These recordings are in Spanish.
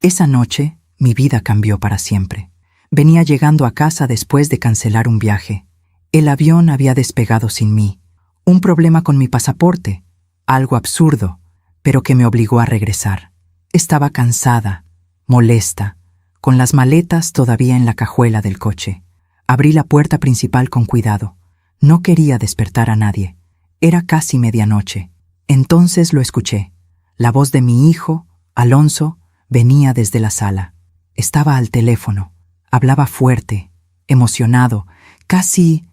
Esa noche, mi vida cambió para siempre. Venía llegando a casa después de cancelar un viaje. El avión había despegado sin mí. Un problema con mi pasaporte, algo absurdo, pero que me obligó a regresar. Estaba cansada, molesta, con las maletas todavía en la cajuela del coche. Abrí la puerta principal con cuidado. No quería despertar a nadie. Era casi medianoche. Entonces lo escuché. La voz de mi hijo, Alonso, venía desde la sala. Estaba al teléfono. Hablaba fuerte, emocionado, casi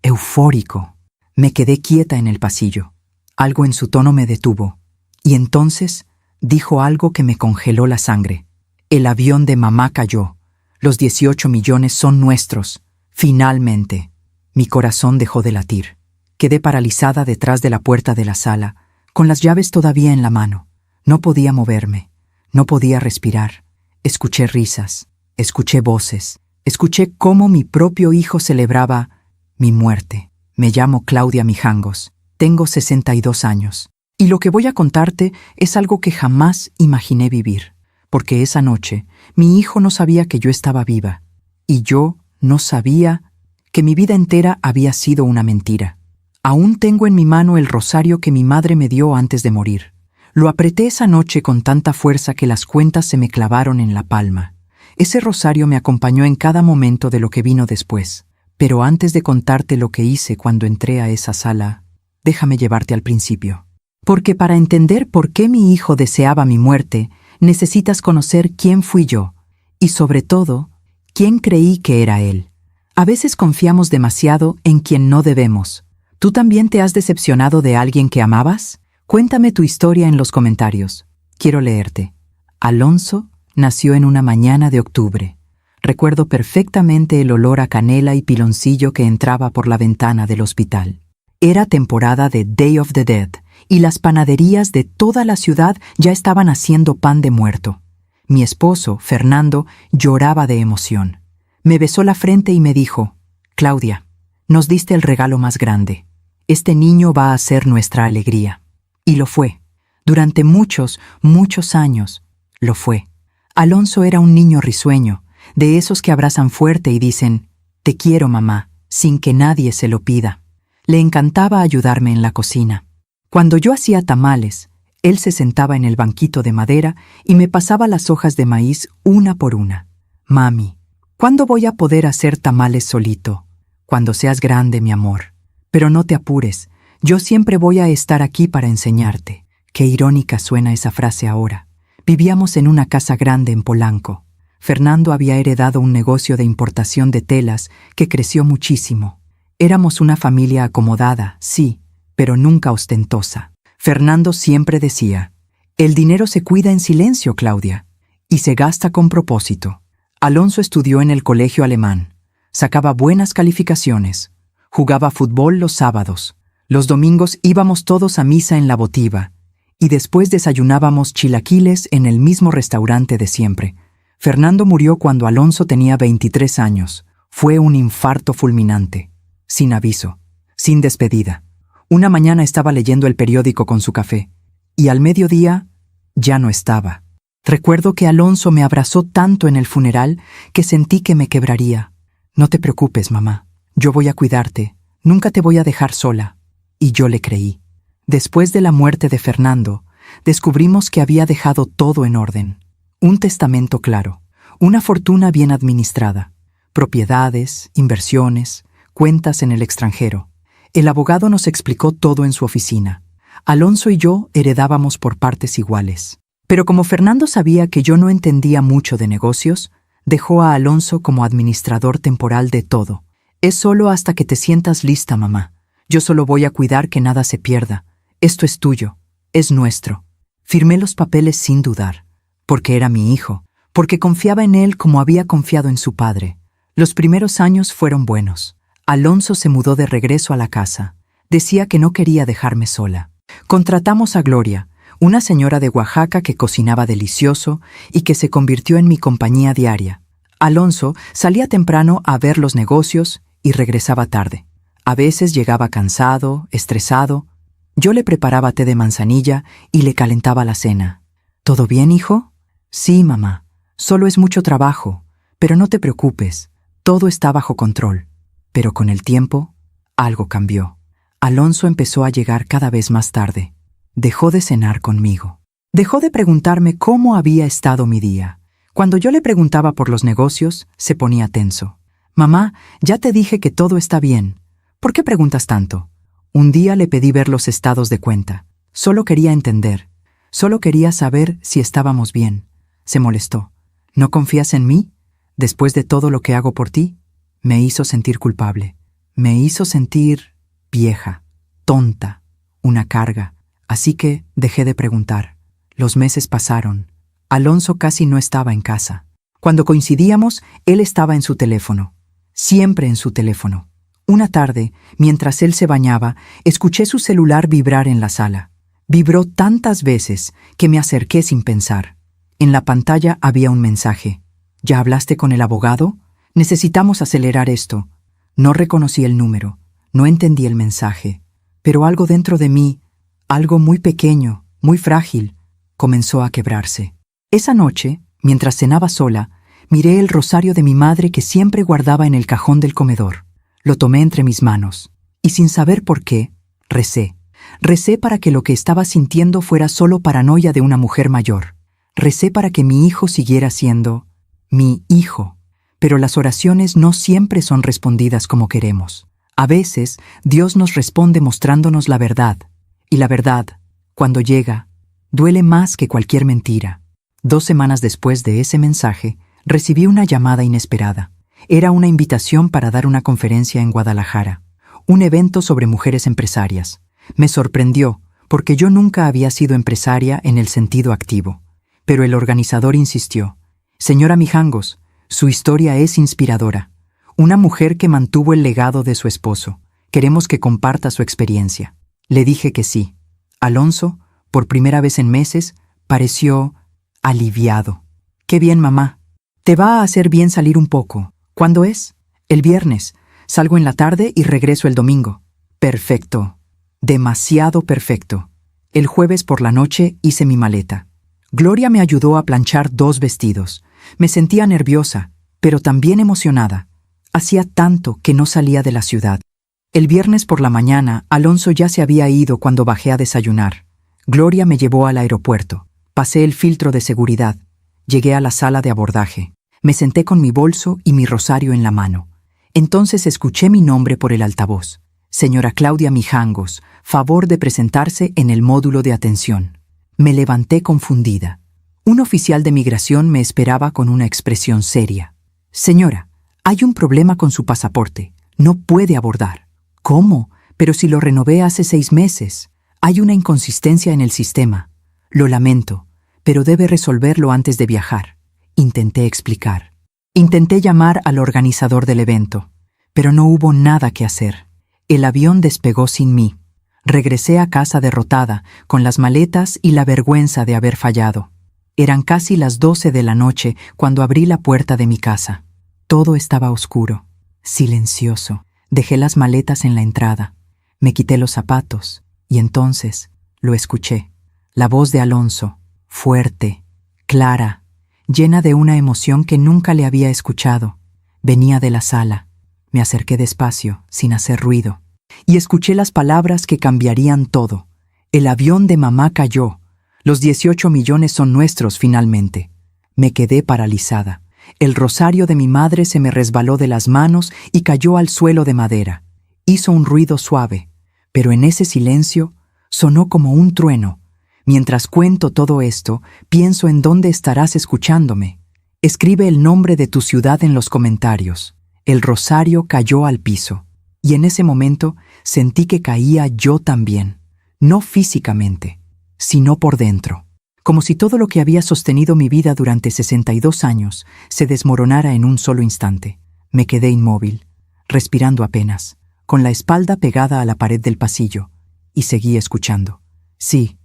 eufórico. Me quedé quieta en el pasillo. Algo en su tono me detuvo. Y entonces dijo algo que me congeló la sangre. El avión de mamá cayó. Los 18 millones son nuestros. Finalmente. Mi corazón dejó de latir. Quedé paralizada detrás de la puerta de la sala, con las llaves todavía en la mano. No podía moverme. No podía respirar. Escuché risas. Escuché voces. Escuché cómo mi propio hijo celebraba mi muerte. Me llamo Claudia Mijangos. Tengo 62 años. Y lo que voy a contarte es algo que jamás imaginé vivir. Porque esa noche, mi hijo no sabía que yo estaba viva. Y yo no sabía que mi vida entera había sido una mentira. Aún tengo en mi mano el rosario que mi madre me dio antes de morir. Lo apreté esa noche con tanta fuerza que las cuentas se me clavaron en la palma. Ese rosario me acompañó en cada momento de lo que vino después. Pero antes de contarte lo que hice cuando entré a esa sala, déjame llevarte al principio. Porque para entender por qué mi hijo deseaba mi muerte, necesitas conocer quién fui yo, y sobre todo, quién creí que era él. A veces confiamos demasiado en quien no debemos. ¿Tú también te has decepcionado de alguien que amabas? Cuéntame tu historia en los comentarios. Quiero leerte. Alonso nació en una mañana de octubre. Recuerdo perfectamente el olor a canela y piloncillo que entraba por la ventana del hospital. Era temporada de Day of the Dead, y las panaderías de toda la ciudad ya estaban haciendo pan de muerto. Mi esposo, Fernando, lloraba de emoción. Me besó la frente y me dijo: «Claudia, nos diste el regalo más grande. Este niño va a ser nuestra alegría». Y lo fue. Durante muchos, muchos años, lo fue. Alonso era un niño risueño, de esos que abrazan fuerte y dicen: «Te quiero, mamá», sin que nadie se lo pida. Le encantaba ayudarme en la cocina. Cuando yo hacía tamales, él se sentaba en el banquito de madera y me pasaba las hojas de maíz una por una. «Mami, ¿cuándo voy a poder hacer tamales solito?» «Cuando seas grande, mi amor. Pero no te apures, yo siempre voy a estar aquí para enseñarte». Qué irónica suena esa frase ahora. Vivíamos en una casa grande en Polanco. Fernando había heredado un negocio de importación de telas que creció muchísimo. Éramos una familia acomodada, sí, pero nunca ostentosa. Fernando siempre decía: «El dinero se cuida en silencio, Claudia, y se gasta con propósito». Alonso estudió en el colegio alemán. Sacaba buenas calificaciones. Jugaba fútbol los sábados. Los domingos íbamos todos a misa en la votiva. Y después desayunábamos chilaquiles en el mismo restaurante de siempre. Fernando murió cuando Alonso tenía 23 años. Fue un infarto fulminante. Sin aviso. Sin despedida. Una mañana estaba leyendo el periódico con su café. Y al mediodía, ya no estaba. Recuerdo que Alonso me abrazó tanto en el funeral que sentí que me quebraría. «No te preocupes, mamá. Yo voy a cuidarte. Nunca te voy a dejar sola». Y yo le creí. Después de la muerte de Fernando, descubrimos que había dejado todo en orden. Un testamento claro, una fortuna bien administrada, propiedades, inversiones, cuentas en el extranjero. El abogado nos explicó todo en su oficina. Alonso y yo heredábamos por partes iguales. Pero como Fernando sabía que yo no entendía mucho de negocios, dejó a Alonso como administrador temporal de todo. «Es solo hasta que te sientas lista, mamá. Yo solo voy a cuidar que nada se pierda. Esto es tuyo, es nuestro». Firmé los papeles sin dudar, porque era mi hijo, porque confiaba en él como había confiado en su padre. Los primeros años fueron buenos. Alonso se mudó de regreso a la casa. Decía que no quería dejarme sola. Contratamos a Gloria, una señora de Oaxaca que cocinaba delicioso y que se convirtió en mi compañía diaria. Alonso salía temprano a ver los negocios y regresaba tarde. A veces llegaba cansado, estresado. Yo le preparaba té de manzanilla y le calentaba la cena. «¿Todo bien, hijo?» «Sí, mamá. Solo es mucho trabajo, pero no te preocupes, todo está bajo control. Pero con el tiempo, algo cambió. Alonso empezó a llegar cada vez más tarde. Dejó de cenar conmigo. Dejó de preguntarme cómo había estado mi día. Cuando yo le preguntaba por los negocios, se ponía tenso. Mamá, ya te dije que todo está bien. ¿Por qué preguntas tanto? Un día le pedí ver los estados de cuenta. Solo quería entender. Solo quería saber si estábamos bien. Se molestó. ¿No confías en mí? Después de todo lo que hago por ti, me hizo sentir culpable. Me hizo sentir vieja, tonta, una carga. Así que dejé de preguntar. Los meses pasaron. Alonso casi no estaba en casa. Cuando coincidíamos, él estaba en su teléfono. Siempre en su teléfono. Una tarde, mientras él se bañaba, escuché su celular vibrar en la sala. Vibró tantas veces que me acerqué sin pensar. En la pantalla había un mensaje. ¿Ya hablaste con el abogado? Necesitamos acelerar esto. No reconocí el número. No entendí el mensaje. Pero algo dentro de mí, algo muy pequeño, muy frágil, comenzó a quebrarse. Esa noche, mientras cenaba sola, miré el rosario de mi madre que siempre guardaba en el cajón del comedor. Lo tomé entre mis manos, y sin saber por qué, recé. Recé para que lo que estaba sintiendo fuera solo paranoia de una mujer mayor. Recé para que mi hijo siguiera siendo mi hijo. Pero las oraciones no siempre son respondidas como queremos. A veces, Dios nos responde mostrándonos la verdad. Y la verdad, cuando llega, duele más que cualquier mentira. 2 semanas después de ese mensaje, recibí una llamada inesperada. Era una invitación para dar una conferencia en Guadalajara, un evento sobre mujeres empresarias. Me sorprendió, porque yo nunca había sido empresaria en el sentido activo. Pero el organizador insistió. Señora Mijangos, su historia es inspiradora. Una mujer que mantuvo el legado de su esposo. Queremos que comparta su experiencia. Le dije que sí. Alonso, por primera vez en meses, pareció aliviado. Qué bien, mamá. Te va a hacer bien salir un poco. ¿Cuándo es? El viernes. Salgo en la tarde y regreso el domingo. Perfecto. Demasiado perfecto. El jueves por la noche hice mi maleta. Gloria me ayudó a planchar 2 vestidos. Me sentía nerviosa, pero también emocionada. Hacía tanto que no salía de la ciudad. El viernes por la mañana, Alonso ya se había ido cuando bajé a desayunar. Gloria me llevó al aeropuerto. Pasé el filtro de seguridad. Llegué a la sala de abordaje. Me senté con mi bolso y mi rosario en la mano. Entonces escuché mi nombre por el altavoz. Señora Claudia Mijangos, favor de presentarse en el módulo de atención. Me levanté confundida. Un oficial de migración me esperaba con una expresión seria. Señora, hay un problema con su pasaporte. No puede abordar. ¿Cómo? Pero si lo renové hace 6 meses. Hay una inconsistencia en el sistema. Lo lamento, pero debe resolverlo antes de viajar. Intenté explicar. Intenté llamar al organizador del evento, pero no hubo nada que hacer. El avión despegó sin mí. Regresé a casa derrotada, con las maletas y la vergüenza de haber fallado. Eran casi las 12 de la noche cuando abrí la puerta de mi casa. Todo estaba oscuro, silencioso. Dejé las maletas en la entrada. Me quité los zapatos y entonces lo escuché. La voz de Alonso, fuerte, clara, llena de una emoción que nunca le había escuchado. Venía de la sala. Me acerqué despacio, sin hacer ruido, y escuché las palabras que cambiarían todo. El avión de mamá cayó. Los 18 millones son nuestros finalmente. Me quedé paralizada. El rosario de mi madre se me resbaló de las manos y cayó al suelo de madera. Hizo un ruido suave, pero en ese silencio sonó como un trueno. Mientras cuento todo esto, pienso en dónde estarás escuchándome. Escribe el nombre de tu ciudad en los comentarios. El rosario cayó al piso, y en ese momento sentí que caía yo también. No físicamente, sino por dentro. Como si todo lo que había sostenido mi vida durante 62 años se desmoronara en un solo instante. Me quedé inmóvil, respirando apenas, con la espalda pegada a la pared del pasillo, y seguí escuchando. Sí,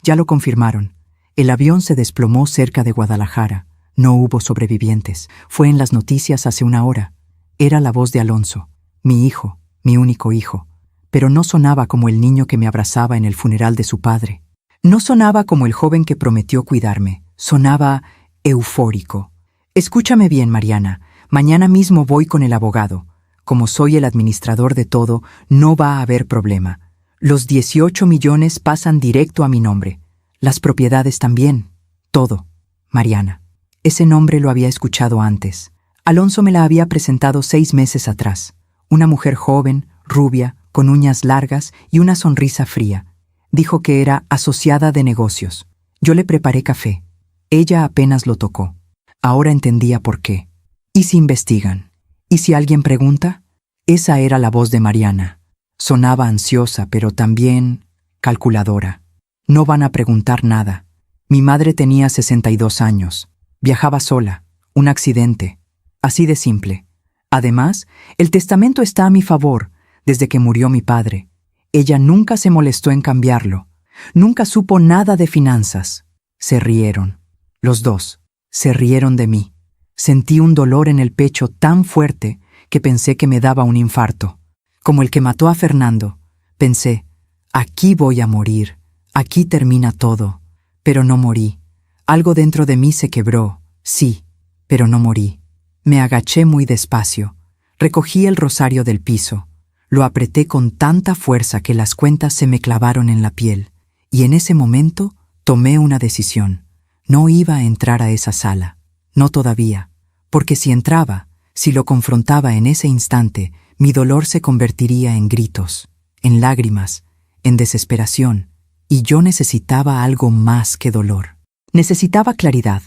ya lo confirmaron. El avión se desplomó cerca de Guadalajara. No hubo sobrevivientes. Fue en las noticias hace 1 hora. Era la voz de Alonso, mi hijo, mi único hijo. Pero no sonaba como el niño que me abrazaba en el funeral de su padre. No sonaba como el joven que prometió cuidarme. Sonaba eufórico. Escúchame bien, Mariana. Mañana mismo voy con el abogado. Como soy el administrador de todo, no va a haber problema. Los 18 millones pasan directo a mi nombre. Las propiedades también. Todo. Mariana. Ese nombre lo había escuchado antes. Alonso me la había presentado 6 meses atrás. Una mujer joven, rubia, con uñas largas y una sonrisa fría. Dijo que era asociada de negocios. Yo le preparé café. Ella apenas lo tocó. Ahora entendía por qué. ¿Y si investigan? ¿Y si alguien pregunta? Esa era la voz de Mariana. Sonaba ansiosa, pero también calculadora. No van a preguntar nada. Mi madre tenía 62 años. Viajaba sola. Un accidente. Así de simple. Además, el testamento está a mi favor desde que murió mi padre. Ella nunca se molestó en cambiarlo. Nunca supo nada de finanzas. Se rieron. Los dos. Se rieron de mí. Sentí un dolor en el pecho tan fuerte que pensé que me daba un infarto. Como el que mató a Fernando. Pensé, aquí voy a morir. Aquí termina todo. Pero no morí. Algo dentro de mí se quebró. Sí, pero no morí. Me agaché muy despacio. Recogí el rosario del piso. Lo apreté con tanta fuerza que las cuentas se me clavaron en la piel. Y en ese momento tomé una decisión. No iba a entrar a esa sala. No todavía. Porque si entraba, si lo confrontaba en ese instante, mi dolor se convertiría en gritos, en lágrimas, en desesperación. Y yo necesitaba algo más que dolor. Necesitaba claridad.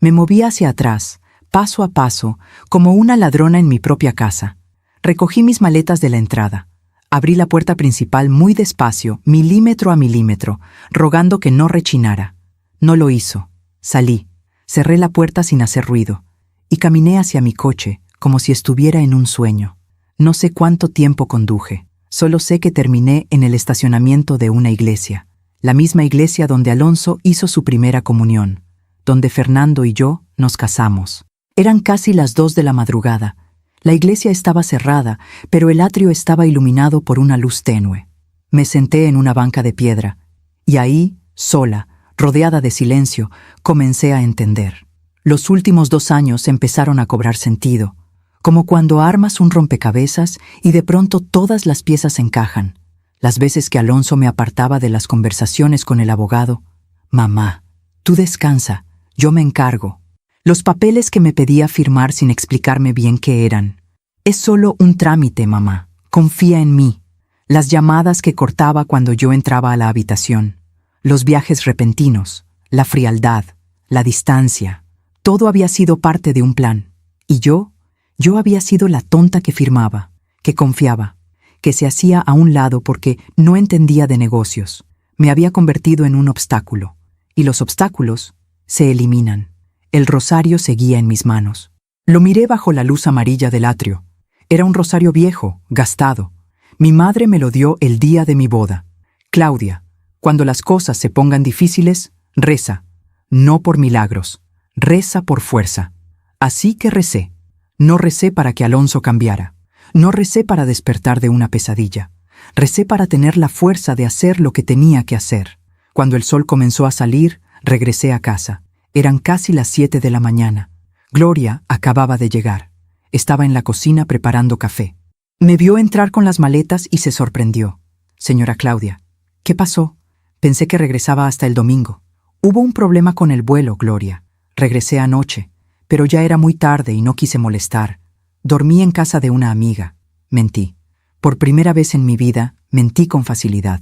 Me moví hacia atrás, paso a paso, como una ladrona en mi propia casa. Recogí mis maletas de la entrada. Abrí la puerta principal muy despacio, milímetro a milímetro, rogando que no rechinara. No lo hizo. Salí. Cerré la puerta sin hacer ruido. Y caminé hacia mi coche, como si estuviera en un sueño. No sé cuánto tiempo conduje. Solo sé que terminé en el estacionamiento de una iglesia. La misma iglesia donde Alonso hizo su primera comunión. Donde Fernando y yo nos casamos. Eran casi las 2 de la madrugada. La iglesia estaba cerrada, pero el atrio estaba iluminado por una luz tenue. Me senté en una banca de piedra, y ahí, sola, rodeada de silencio, comencé a entender. Los últimos 2 años empezaron a cobrar sentido, como cuando armas un rompecabezas y de pronto todas las piezas encajan. Las veces que Alonso me apartaba de las conversaciones con el abogado, «Mamá, tú descansa, yo me encargo». Los papeles que me pedía firmar sin explicarme bien qué eran. «Es solo un trámite, mamá. Confía en mí». Las llamadas que cortaba cuando yo entraba a la habitación. Los viajes repentinos, la frialdad, la distancia. Todo había sido parte de un plan. Y yo había sido la tonta que firmaba, que confiaba, que se hacía a un lado porque no entendía de negocios. Me había convertido en un obstáculo. Y los obstáculos se eliminan. El rosario seguía en mis manos. Lo miré bajo la luz amarilla del atrio. Era un rosario viejo, gastado. Mi madre me lo dio el día de mi boda. Claudia, cuando las cosas se pongan difíciles, reza. No por milagros, reza por fuerza. Así que recé. No recé para que Alonso cambiara. No recé para despertar de una pesadilla. Recé para tener la fuerza de hacer lo que tenía que hacer. Cuando el sol comenzó a salir, regresé a casa. Eran casi las 7 de la mañana. Gloria acababa de llegar. Estaba en la cocina preparando café. Me vio entrar con las maletas y se sorprendió. «Señora Claudia, ¿qué pasó? Pensé que regresaba hasta el domingo». «Hubo un problema con el vuelo, Gloria. Regresé anoche, pero ya era muy tarde y no quise molestar. Dormí en casa de una amiga». Mentí. Por primera vez en mi vida, mentí con facilidad.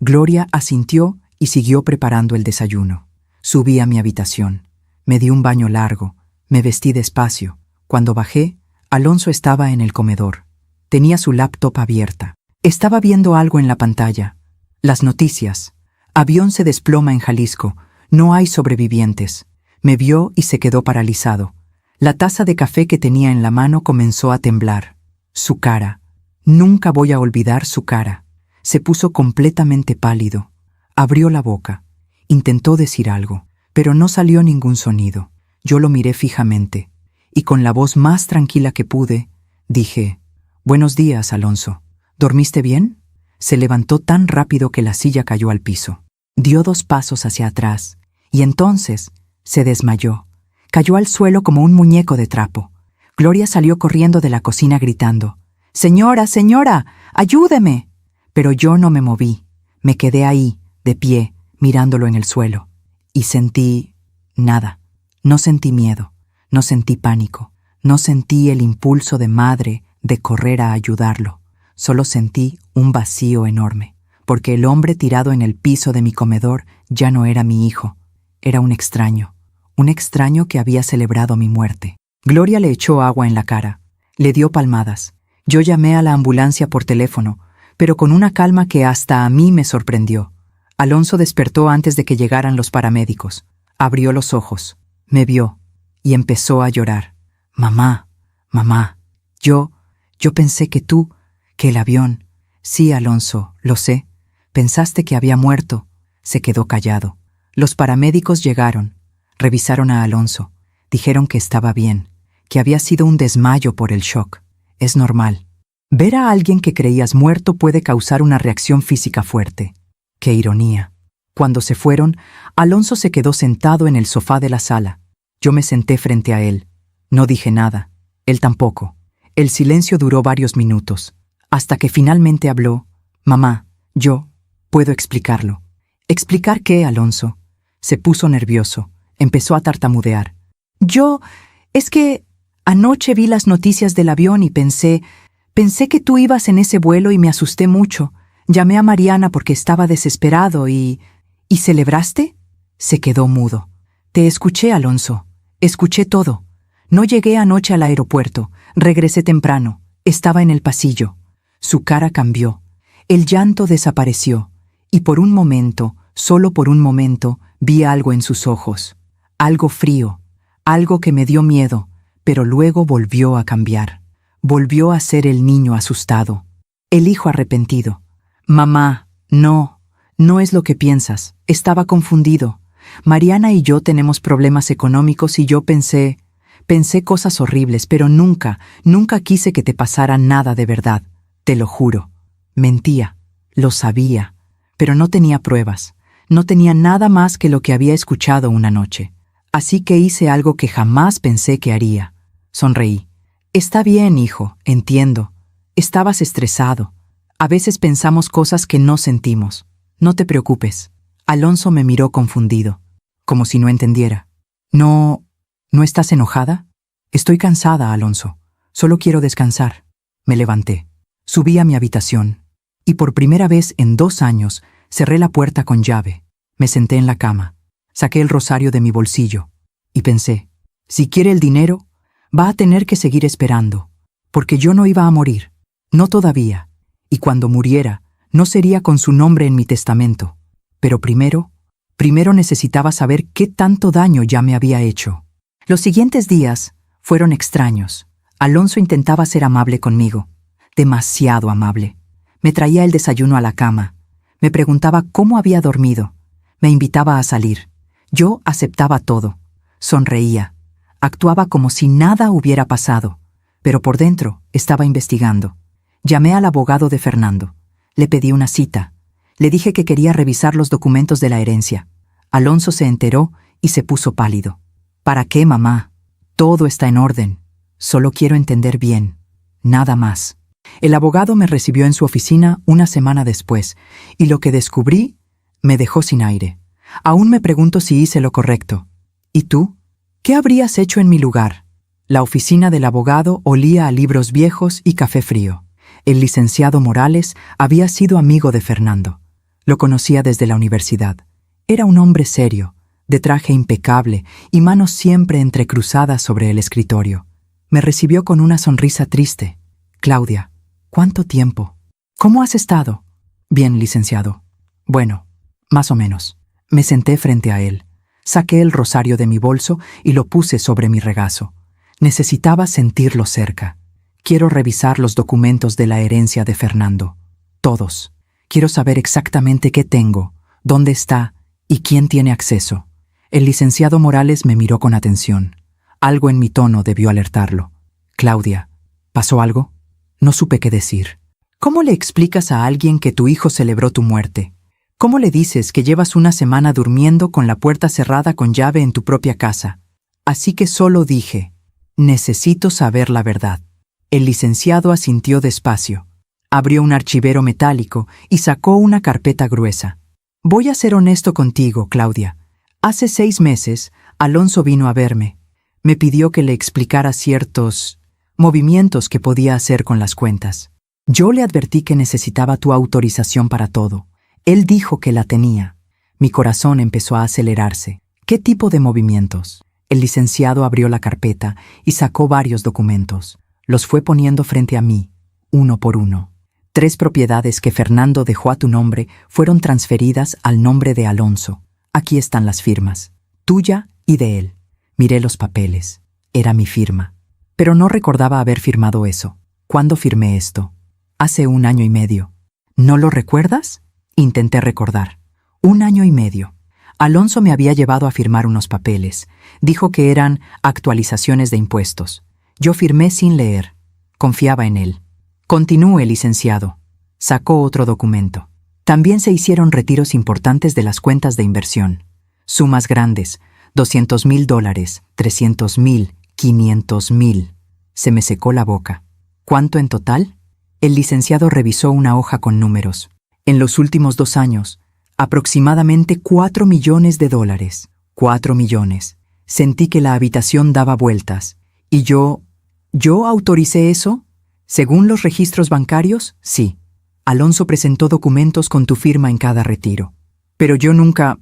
Gloria asintió y siguió preparando el desayuno. Subí a mi habitación. Me di un baño largo. Me vestí despacio. Cuando bajé, Alonso estaba en el comedor. Tenía su laptop abierta. Estaba viendo algo en la pantalla. Las noticias. Avión se desploma en Jalisco. No hay sobrevivientes. Me vio y se quedó paralizado. La taza de café que tenía en la mano comenzó a temblar. Su cara. Nunca voy a olvidar su cara. Se puso completamente pálido. Abrió la boca. Intentó decir algo, pero no salió ningún sonido. Yo lo miré fijamente, y con la voz más tranquila que pude, dije, «Buenos días, Alonso. ¿Dormiste bien?» Se levantó tan rápido que la silla cayó al piso. Dio 2 pasos hacia atrás, y entonces se desmayó. Cayó al suelo como un muñeco de trapo. Gloria salió corriendo de la cocina gritando: «Señora, señora, ayúdeme». Pero yo no me moví. Me quedé ahí, de pie, mirándolo en el suelo. Y sentí nada. No sentí miedo, no sentí pánico, no sentí el impulso de madre de correr a ayudarlo. Solo sentí un vacío enorme, porque el hombre tirado en el piso de mi comedor ya no era mi hijo. Era un extraño que había celebrado mi muerte. Gloria le echó agua en la cara, le dio palmadas. Yo llamé a la ambulancia por teléfono, pero con una calma que hasta a mí me sorprendió. Alonso despertó antes de que llegaran los paramédicos. Abrió los ojos, me vio y empezó a llorar. «Mamá, mamá, yo pensé que el avión». «Sí, Alonso, lo sé. Pensaste que había muerto». Se quedó callado. Los paramédicos llegaron, revisaron a Alonso, dijeron que estaba bien, que había sido un desmayo por el shock. Es normal. Ver a alguien que creías muerto puede causar una reacción física fuerte. ¡Qué ironía! Cuando se fueron, Alonso se quedó sentado en el sofá de la sala. Yo me senté frente a él. No dije nada. Él tampoco. El silencio duró varios minutos, hasta que finalmente habló. «Mamá, yo puedo explicarlo». «¿Explicar qué, Alonso?» Se puso nervioso. Empezó a tartamudear. Es que anoche vi las noticias del avión y pensé que tú ibas en ese vuelo y me asusté mucho. Llamé a Mariana porque estaba desesperado y... ¿Y celebraste?» Se quedó mudo. «Te escuché, Alonso. Escuché todo. No llegué anoche al aeropuerto. Regresé temprano. Estaba en el pasillo». Su cara cambió. El llanto desapareció. Y por un momento, solo por un momento, vi algo en sus ojos. Algo frío. Algo que me dio miedo, pero luego volvió a cambiar. Volvió a ser el niño asustado. El hijo arrepentido. «Mamá, no es lo que piensas. Estaba confundido. Mariana y yo tenemos problemas económicos y yo pensé cosas horribles, pero nunca quise que te pasara nada de verdad. Te lo juro». Mentía. Lo sabía. Pero no tenía pruebas. No tenía nada más que lo que había escuchado una noche. Así que hice algo que jamás pensé que haría. Sonreí. «Está bien, hijo, entiendo. Estabas estresado. A veces pensamos cosas que no sentimos. No te preocupes». Alonso me miró confundido, como si no entendiera. ¿No estás enojada?» «Estoy cansada, Alonso. Solo quiero descansar». Me levanté. Subí a mi habitación. Y por primera vez en 2 años, cerré la puerta con llave. Me senté en la cama. Saqué el rosario de mi bolsillo. Y pensé, si quiere el dinero, va a tener que seguir esperando. Porque yo no iba a morir. No todavía. Y cuando muriera, no sería con su nombre en mi testamento. Pero primero necesitaba saber qué tanto daño ya me había hecho. Los siguientes días fueron extraños. Alonso intentaba ser amable conmigo. Demasiado amable. Me traía el desayuno a la cama. Me preguntaba cómo había dormido. Me invitaba a salir. Yo aceptaba todo. Sonreía. Actuaba como si nada hubiera pasado. Pero por dentro estaba investigando. Llamé al abogado de Fernando. Le pedí una cita. Le dije que quería revisar los documentos de la herencia. Alonso se enteró y se puso pálido. «¿Para qué, mamá? Todo está en orden. Solo quiero entender bien. Nada más». El abogado me recibió en su oficina una semana después, y lo que descubrí me dejó sin aire. Aún me pregunto si hice lo correcto. ¿Y tú? ¿Qué habrías hecho en mi lugar? La oficina del abogado olía a libros viejos y café frío. El licenciado Morales había sido amigo de Fernando. Lo conocía desde la universidad. Era un hombre serio, de traje impecable y manos siempre entrecruzadas sobre el escritorio. Me recibió con una sonrisa triste. «Claudia, ¿cuánto tiempo? ¿Cómo has estado?» «Bien, licenciado». «Bueno, más o menos». Me senté frente a él. Saqué el rosario de mi bolso y lo puse sobre mi regazo. Necesitaba sentirlo cerca. Quiero revisar los documentos de la herencia de Fernando. Todos. Quiero saber exactamente qué tengo, dónde está y quién tiene acceso. El licenciado Morales me miró con atención. Algo en mi tono debió alertarlo. «Claudia, ¿pasó algo?» No supe qué decir. ¿Cómo le explicas a alguien que tu hijo celebró tu muerte? ¿Cómo le dices que llevas una semana durmiendo con la puerta cerrada con llave en tu propia casa? Así que solo dije, necesito saber la verdad. El licenciado asintió despacio. Abrió un archivero metálico y sacó una carpeta gruesa. Voy a ser honesto contigo, Claudia. Hace 6 meses, Alonso vino a verme. Me pidió que le explicara ciertos movimientos que podía hacer con las cuentas. Yo le advertí que necesitaba tu autorización para todo. Él dijo que la tenía. Mi corazón empezó a acelerarse. ¿Qué tipo de movimientos? El licenciado abrió la carpeta y sacó varios documentos. Los fue poniendo frente a mí, uno por uno. 3 propiedades que Fernando dejó a tu nombre fueron transferidas al nombre de Alonso. Aquí están las firmas, tuya y de él. Miré los papeles. Era mi firma. Pero no recordaba haber firmado eso. ¿Cuándo firmé esto? Hace 1 año y medio. ¿No lo recuerdas? Intenté recordar. 1 año y medio. Alonso me había llevado a firmar unos papeles. Dijo que eran actualizaciones de impuestos. Yo firmé sin leer. Confiaba en él. Continúe, licenciado. Sacó otro documento. También se hicieron retiros importantes de las cuentas de inversión. Sumas grandes, $200,000, $300,000, $500,000. Se me secó la boca. ¿Cuánto en total? El licenciado revisó una hoja con números. En los últimos 2 años, aproximadamente $4 millones. 4 millones. Sentí que la habitación daba vueltas. ¿Y yo autoricé eso? Según los registros bancarios, sí. Alonso presentó documentos con tu firma en cada retiro. Pero yo nunca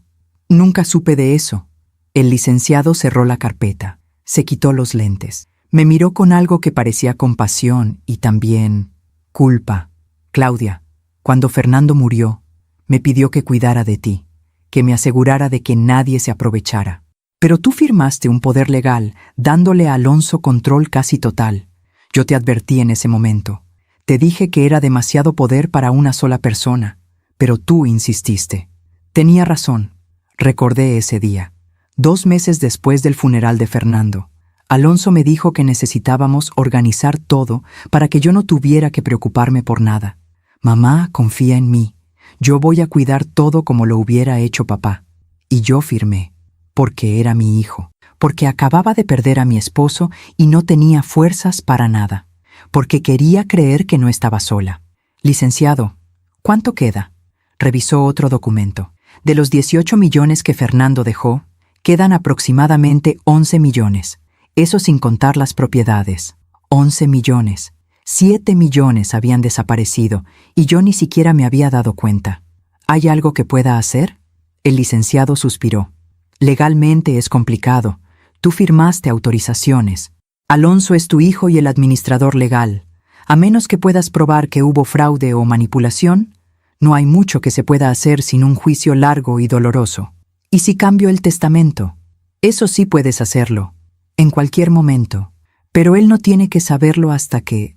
supe de eso. El licenciado cerró la carpeta. Se quitó los lentes. Me miró con algo que parecía compasión y también culpa. Claudia, cuando Fernando murió, me pidió que cuidara de ti, que me asegurara de que nadie se aprovechara. Pero tú firmaste un poder legal, dándole a Alonso control casi total. Yo te advertí en ese momento. Te dije que era demasiado poder para una sola persona, pero tú insististe. Tenía razón. Recordé ese día. 2 meses después del funeral de Fernando, Alonso me dijo que necesitábamos organizar todo para que yo no tuviera que preocuparme por nada. Mamá, confía en mí. Yo voy a cuidar todo como lo hubiera hecho papá. Y yo firmé, porque era mi hijo, porque acababa de perder a mi esposo y no tenía fuerzas para nada, porque quería creer que no estaba sola. Licenciado, ¿cuánto queda? Revisó otro documento. De los 18 millones que Fernando dejó, quedan aproximadamente 11 millones. Eso sin contar las propiedades. 11 millones. 7 millones habían desaparecido y yo ni siquiera me había dado cuenta. ¿Hay algo que pueda hacer? El licenciado suspiró. Legalmente es complicado. Tú firmaste autorizaciones. Alonso es tu hijo y el administrador legal. A menos que puedas probar que hubo fraude o manipulación, no hay mucho que se pueda hacer sin un juicio largo y doloroso. ¿Y si cambio el testamento? Eso sí puedes hacerlo. En cualquier momento. Pero él no tiene que saberlo hasta que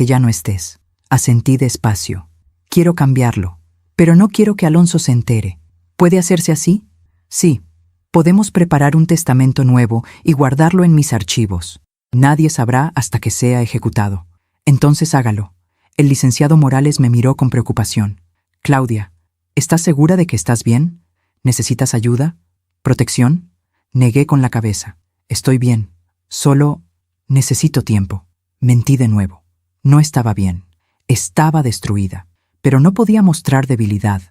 ya no estés. Asentí despacio. Quiero cambiarlo, pero no quiero que Alonso se entere. ¿Puede hacerse así? Sí. Podemos preparar un testamento nuevo y guardarlo en mis archivos. Nadie sabrá hasta que sea ejecutado. Entonces hágalo. El licenciado Morales me miró con preocupación. Claudia, ¿estás segura de que estás bien? ¿Necesitas ayuda? ¿Protección? Negué con la cabeza. Estoy bien. Solo necesito tiempo. Mentí de nuevo. No estaba bien. Estaba destruida. Pero no podía mostrar debilidad.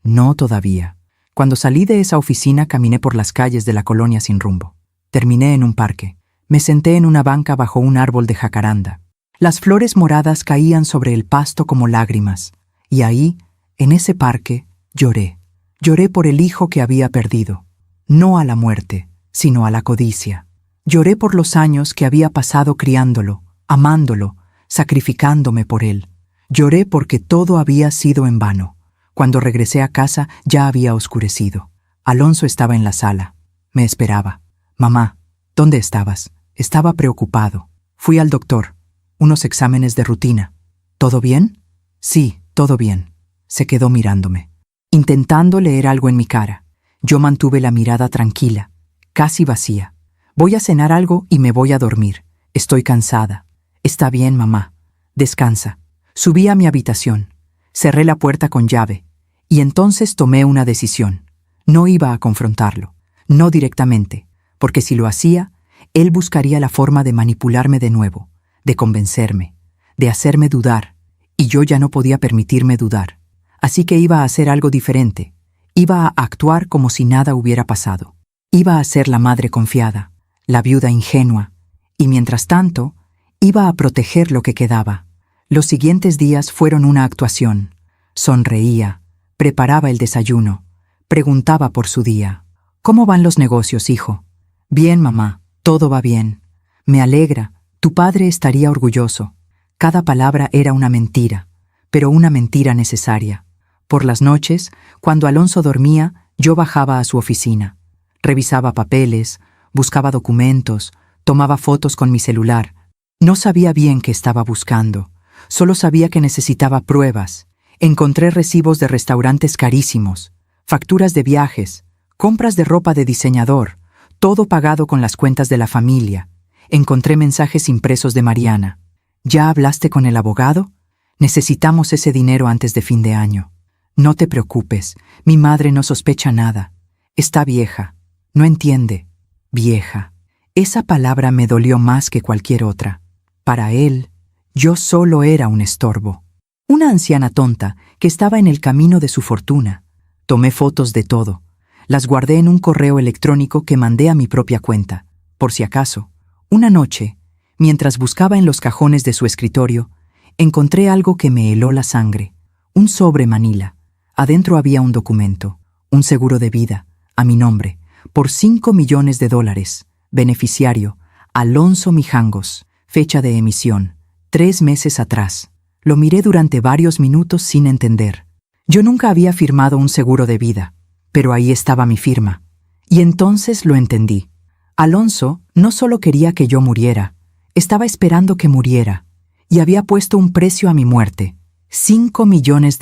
No todavía. Cuando salí de esa oficina caminé por las calles de la colonia sin rumbo. Terminé en un parque. Me senté en una banca bajo un árbol de jacaranda. Las flores moradas caían sobre el pasto como lágrimas. Y ahí, en ese parque, lloré. Lloré por el hijo que había perdido. No a la muerte, sino a la codicia. Lloré por los años que había pasado criándolo, amándolo, sacrificándome por él. Lloré porque todo había sido en vano. Cuando regresé a casa ya había oscurecido. Alonso estaba en la sala. Me esperaba. Mamá, ¿dónde estabas? Estaba preocupado. Fui al doctor. Unos exámenes de rutina. ¿Todo bien? Sí, todo bien. Se quedó mirándome, intentando leer algo en mi cara. Yo mantuve la mirada tranquila, casi vacía. Voy a cenar algo y me voy a dormir. Estoy cansada. Está bien, mamá. Descansa. Subí a mi habitación. Cerré la puerta con llave. Y entonces tomé una decisión. No iba a confrontarlo. No directamente. porque si lo hacía, él buscaría la forma de manipularme de nuevo, de convencerme, de hacerme dudar, y yo ya no podía permitirme dudar. Así que iba a hacer algo diferente. Iba a actuar como si nada hubiera pasado. Iba a ser la madre confiada, la viuda ingenua, y mientras tanto, iba a proteger lo que quedaba. Los siguientes días fueron una actuación. Sonreía, preparaba el desayuno, preguntaba por su día. «¿Cómo van los negocios, hijo?» «Bien, mamá, todo va bien. Me alegra, tu padre estaría orgulloso». Cada palabra era una mentira, pero una mentira necesaria. Por las noches, cuando Alonso dormía, yo bajaba a su oficina. Revisaba papeles, buscaba documentos, tomaba fotos con mi celular. No sabía bien qué estaba buscando, solo sabía que necesitaba pruebas. Encontré recibos de restaurantes carísimos, facturas de viajes, compras de ropa de diseñador, todo pagado con las cuentas de la familia. Encontré mensajes impresos de Mariana. «¿Ya hablaste con el abogado? Necesitamos ese dinero antes de fin de año. No te preocupes, mi madre no sospecha nada. Está vieja, no entiende». Vieja. Esa palabra me dolió más que cualquier otra. Para él, yo solo era un estorbo. Una anciana tonta que estaba en el camino de su fortuna. Tomé fotos de todo. Las guardé en un correo electrónico que mandé a mi propia cuenta. Por si acaso, una noche, mientras buscaba en los cajones de su escritorio, encontré algo que me heló la sangre. Un sobre manila. Adentro había un documento, un seguro de vida, a mi nombre, por $5 millones. Beneficiario, Alonso Mijangos. Fecha de emisión, 3 meses atrás. Lo miré durante varios minutos sin entender. Yo nunca había firmado un seguro de vida, pero ahí estaba mi firma. Y entonces lo entendí. Alonso no solo quería que yo muriera, estaba esperando que muriera, y había puesto un precio a mi muerte, $5 millones.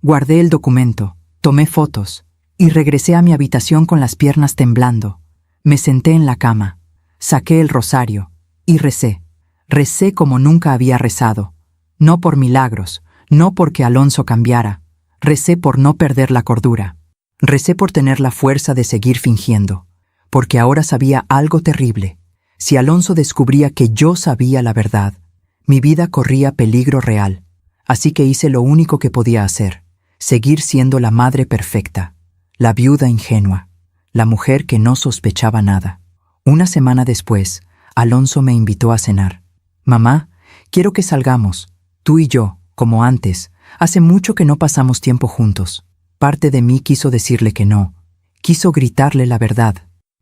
Guardé el documento, tomé fotos, y regresé a mi habitación con las piernas temblando. Me senté en la cama, saqué el rosario, y recé. Recé como nunca había rezado. No por milagros, no porque Alonso cambiara. Recé por no perder la cordura. Recé por tener la fuerza de seguir fingiendo. Porque ahora sabía algo terrible. Si Alonso descubría que yo sabía la verdad, mi vida corría peligro real. Así que hice lo único que podía hacer. Seguir siendo la madre perfecta. La viuda ingenua. La mujer que no sospechaba nada. Una semana después, Alonso me invitó a cenar. «Mamá, quiero que salgamos, tú y yo, como antes. Hace mucho que no pasamos tiempo juntos». Parte de mí quiso decirle que no. Quiso gritarle la verdad.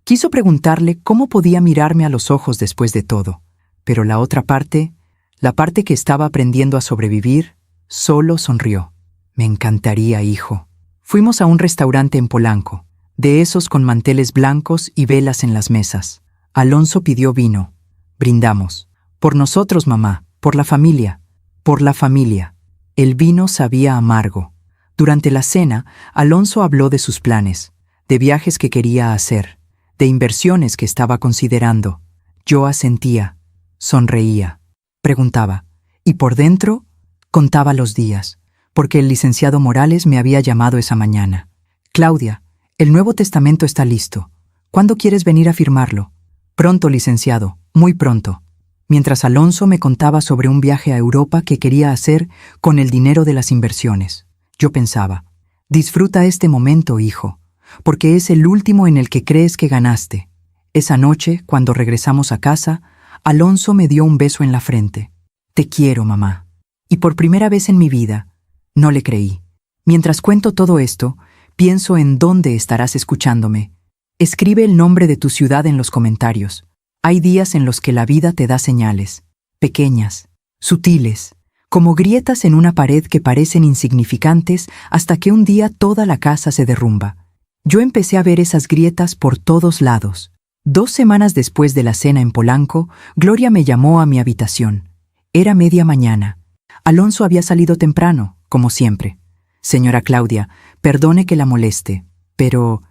Quiso preguntarle cómo podía mirarme a los ojos después de todo. Pero la otra parte, la parte que estaba aprendiendo a sobrevivir, solo sonrió. «Me encantaría, hijo». Fuimos a un restaurante en Polanco, de esos con manteles blancos y velas en las mesas. Alonso pidió vino. Brindamos. «Por nosotros, mamá, por la familia, por la familia». El vino sabía amargo. Durante la cena, Alonso habló de sus planes, de viajes que quería hacer, de inversiones que estaba considerando. Yo asentía, sonreía, preguntaba, y por dentro contaba los días, porque el licenciado Morales me había llamado esa mañana. «Claudia, el Nuevo Testamento está listo. ¿Cuándo quieres venir a firmarlo?» «Pronto, licenciado, muy pronto». Mientras Alonso me contaba sobre un viaje a Europa que quería hacer con el dinero de las inversiones, yo pensaba, disfruta este momento, hijo, porque es el último en el que crees que ganaste. Esa noche, cuando regresamos a casa, Alonso me dio un beso en la frente. «Te quiero, mamá». Y por primera vez en mi vida, no le creí. Mientras cuento todo esto, pienso en dónde estarás escuchándome. Escribe el nombre de tu ciudad en los comentarios. Hay días en los que la vida te da señales, pequeñas, sutiles, como grietas en una pared que parecen insignificantes hasta que un día toda la casa se derrumba. Yo empecé a ver esas grietas por todos lados. 2 semanas después de la cena en Polanco, Gloria me llamó a mi habitación. Era media mañana. Alonso había salido temprano, como siempre. «Señora Claudia, perdone que la moleste, pero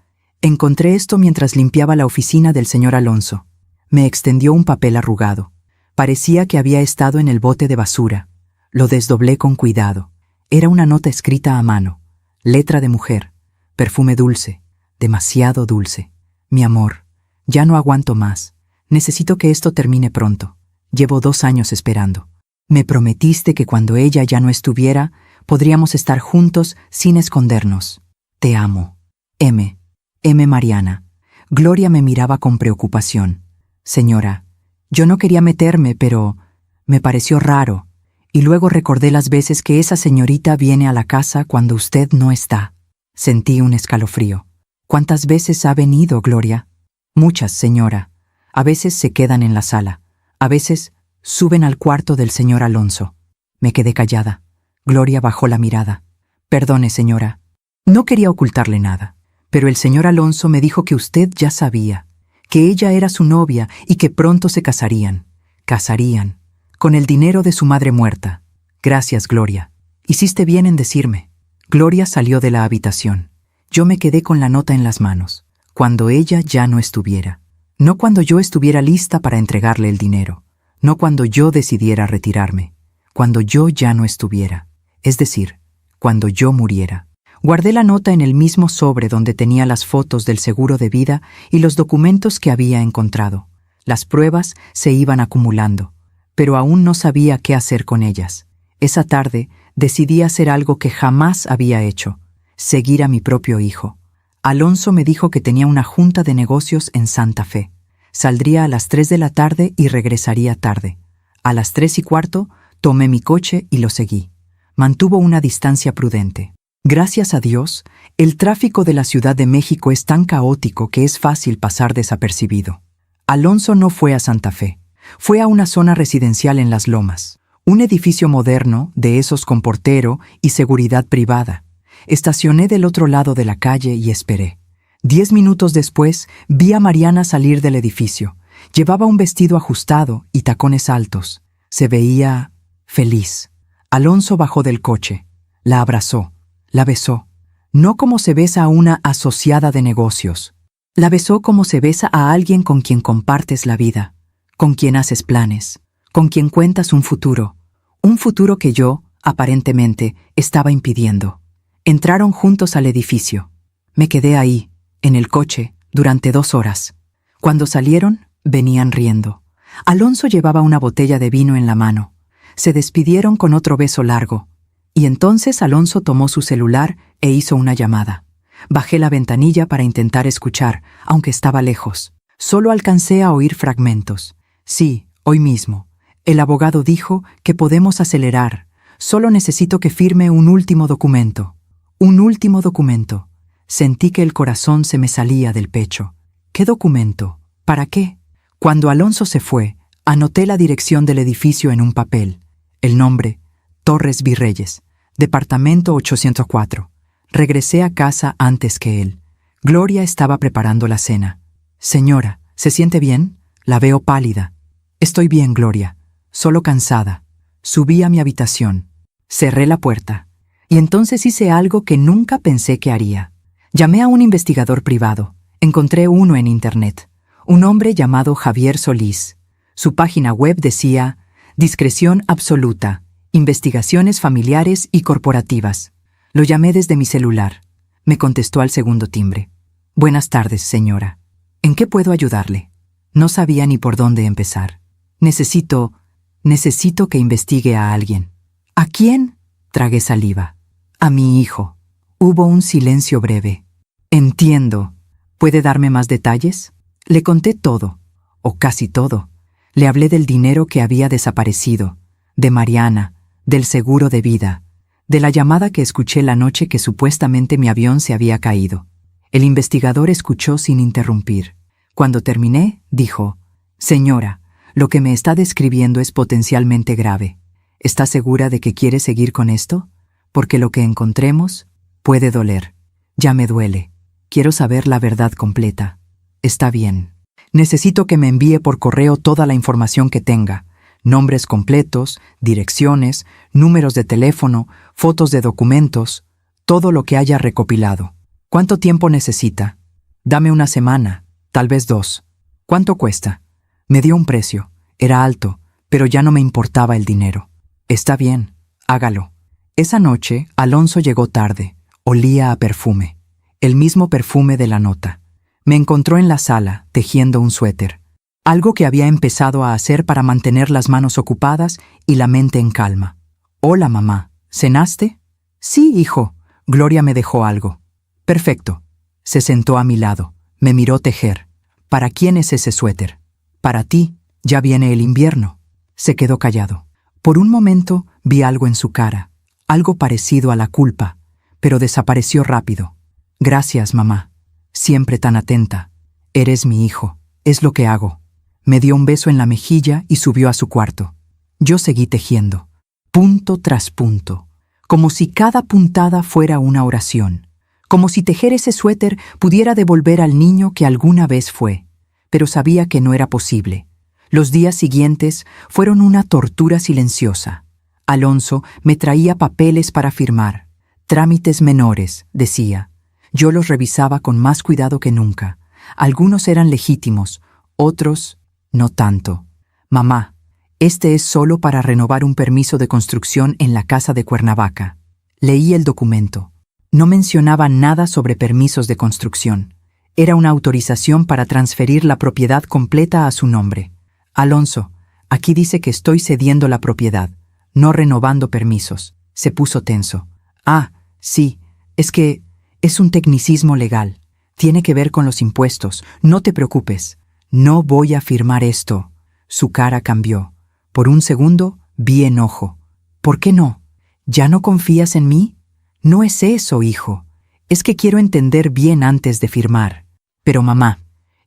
encontré esto mientras limpiaba la oficina del señor Alonso». Me extendió un papel arrugado. Parecía que había estado en el bote de basura. Lo desdoblé con cuidado. Era una nota escrita a mano. Letra de mujer. Perfume dulce. Demasiado dulce. «Mi amor, Ya no aguanto más. Necesito que esto termine pronto. Llevo 2 años esperando. Me prometiste que cuando ella ya no estuviera, podríamos estar juntos sin escondernos. Te amo. M. Mariana. Gloria me miraba con preocupación. Señora, yo no quería meterme, pero me pareció raro. Y luego recordé las veces que esa señorita viene a la casa cuando usted no está. Sentí un escalofrío. ¿Cuántas veces ha venido, Gloria? Muchas, señora. A veces se quedan en la sala. A veces suben al cuarto del señor Alonso. Me quedé callada. Gloria bajó la mirada. Perdone, señora. No quería ocultarle nada, pero el señor Alonso me dijo que usted ya sabía, que ella era su novia y que pronto se casarían. Casarían. Con el dinero de su madre muerta. Gracias, Gloria. Hiciste bien en decirme. Gloria salió de la habitación. Yo me quedé con la nota en las manos. Cuando ella ya no estuviera. No cuando yo estuviera lista para entregarle el dinero. No cuando yo decidiera retirarme. Cuando yo ya no estuviera. Es decir, cuando yo muriera. Guardé la nota en el mismo sobre donde tenía las fotos del seguro de vida y los documentos que había encontrado. Las pruebas se iban acumulando, pero aún no sabía qué hacer con ellas. Esa tarde decidí hacer algo que jamás había hecho: seguir a mi propio hijo. Alonso me dijo que tenía una junta de negocios en Santa Fe. Saldría a las 3 de la tarde y regresaría tarde. A las 3:15 tomé mi coche y lo seguí. Mantuvo una distancia prudente. Gracias a Dios, el tráfico de la Ciudad de México es tan caótico que es fácil pasar desapercibido. Alonso no fue a Santa Fe. Fue a una zona residencial en Las Lomas. Un edificio moderno, de esos con portero y seguridad privada. Estacioné del otro lado de la calle y esperé. 10 minutos después, vi a Mariana salir del edificio. Llevaba un vestido ajustado y tacones altos. Se veía feliz. Alonso bajó del coche. La abrazó. La besó. No como se besa a una asociada de negocios. La besó como se besa a alguien con quien compartes la vida, con quien haces planes, con quien cuentas un futuro que yo, aparentemente, estaba impidiendo. Entraron juntos al edificio. Me quedé ahí, en el coche, durante 2 horas. Cuando salieron, venían riendo. Alonso llevaba una botella de vino en la mano. Se despidieron con otro beso largo. Y entonces Alonso tomó su celular e hizo una llamada. Bajé la ventanilla para intentar escuchar, aunque estaba lejos. Solo alcancé a oír fragmentos. Sí, hoy mismo. El abogado dijo que podemos acelerar. Solo necesito que firme un último documento. Un último documento. Sentí que el corazón se me salía del pecho. ¿Qué documento? ¿Para qué? Cuando Alonso se fue, anoté la dirección del edificio en un papel. El nombre: Torres Virreyes, departamento 804. Regresé a casa antes que él. Gloria estaba preparando la cena. Señora, ¿se siente bien? La veo pálida. Estoy bien, Gloria. Solo cansada. Subí a mi habitación. Cerré la puerta. Y entonces hice algo que nunca pensé que haría. Llamé a un investigador privado. Encontré uno en internet. Un hombre llamado Javier Solís. Su página web decía: discreción absoluta. Investigaciones familiares y corporativas. Lo llamé desde mi celular. Me contestó al segundo timbre. Buenas tardes, señora. ¿En qué puedo ayudarle? No sabía ni por dónde empezar. Necesito que investigue a alguien. ¿A quién? Tragué saliva. A mi hijo. Hubo un silencio breve. Entiendo. ¿Puede darme más detalles? Le conté todo, o casi todo. Le hablé del dinero que había desaparecido, de Mariana, del seguro de vida, de la llamada que escuché la noche que supuestamente mi avión se había caído. El investigador escuchó sin interrumpir. Cuando terminé, dijo: Señora, lo que me está describiendo es potencialmente grave. ¿Está segura de que quiere seguir con esto? Porque lo que encontremos puede doler. Ya me duele. Quiero saber la verdad completa. Está bien. Necesito que me envíe por correo toda la información que tenga. Nombres completos, direcciones, números de teléfono, fotos de documentos, todo lo que haya recopilado. ¿Cuánto tiempo necesita? Dame una semana, tal vez 2. ¿Cuánto cuesta? Me dio un precio. Era alto, pero ya no me importaba el dinero. Está bien, hágalo. Esa noche, Alonso llegó tarde. Olía a perfume. El mismo perfume de la nota. Me encontró en la sala, tejiendo un suéter. Algo que había empezado a hacer para mantener las manos ocupadas y la mente en calma. Hola, mamá. ¿Cenaste? Sí, hijo. Gloria me dejó algo. Perfecto. Se sentó a mi lado. Me miró tejer. ¿Para quién es ese suéter? Para ti. Ya viene el invierno. Se quedó callado. Por un momento vi algo en su cara, algo parecido a la culpa, pero desapareció rápido. Gracias, mamá. Siempre tan atenta. Eres mi hijo. Es lo que hago. Me dio un beso en la mejilla y subió a su cuarto. Yo seguí tejiendo, punto tras punto, como si cada puntada fuera una oración, como si tejer ese suéter pudiera devolver al niño que alguna vez fue, pero sabía que no era posible. Los días siguientes fueron una tortura silenciosa. Alonso me traía papeles para firmar. Trámites menores, decía. Yo los revisaba con más cuidado que nunca. Algunos eran legítimos, otros no tanto. Mamá, este es solo para renovar un permiso de construcción en la casa de Cuernavaca. Leí el documento. No mencionaba nada sobre permisos de construcción. Era una autorización para transferir la propiedad completa a su nombre. Alonso, aquí dice que estoy cediendo la propiedad, no renovando permisos. Se puso tenso. Ah, sí, es que es un tecnicismo legal. Tiene que ver con los impuestos. No te preocupes. No voy a firmar esto. Su cara cambió. Por un segundo vi enojo. ¿Por qué no? ¿Ya no confías en mí? No es eso, hijo. Es que quiero entender bien antes de firmar. Pero mamá,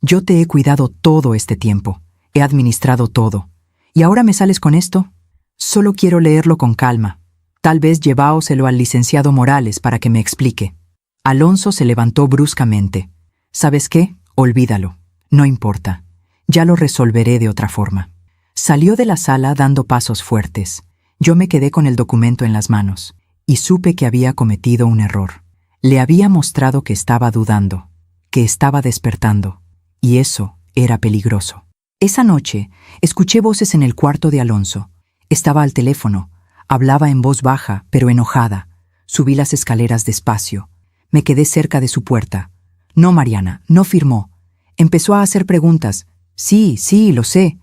yo te he cuidado todo este tiempo. He administrado todo. ¿Y ahora me sales con esto? Solo quiero leerlo con calma. Tal vez lleváoselo al licenciado Morales para que me explique. Alonso se levantó bruscamente. ¿Sabes qué? Olvídalo. No importa. Ya lo resolveré de otra forma. Salió de la sala dando pasos fuertes. Yo me quedé con el documento en las manos y supe que había cometido un error. Le había mostrado que estaba dudando, que estaba despertando, y eso era peligroso. Esa noche, escuché voces en el cuarto de Alonso. Estaba al teléfono. Hablaba en voz baja, pero enojada. Subí las escaleras despacio. Me quedé cerca de su puerta. No, Mariana, no firmó. Empezó a hacer preguntas. Sí, lo sé.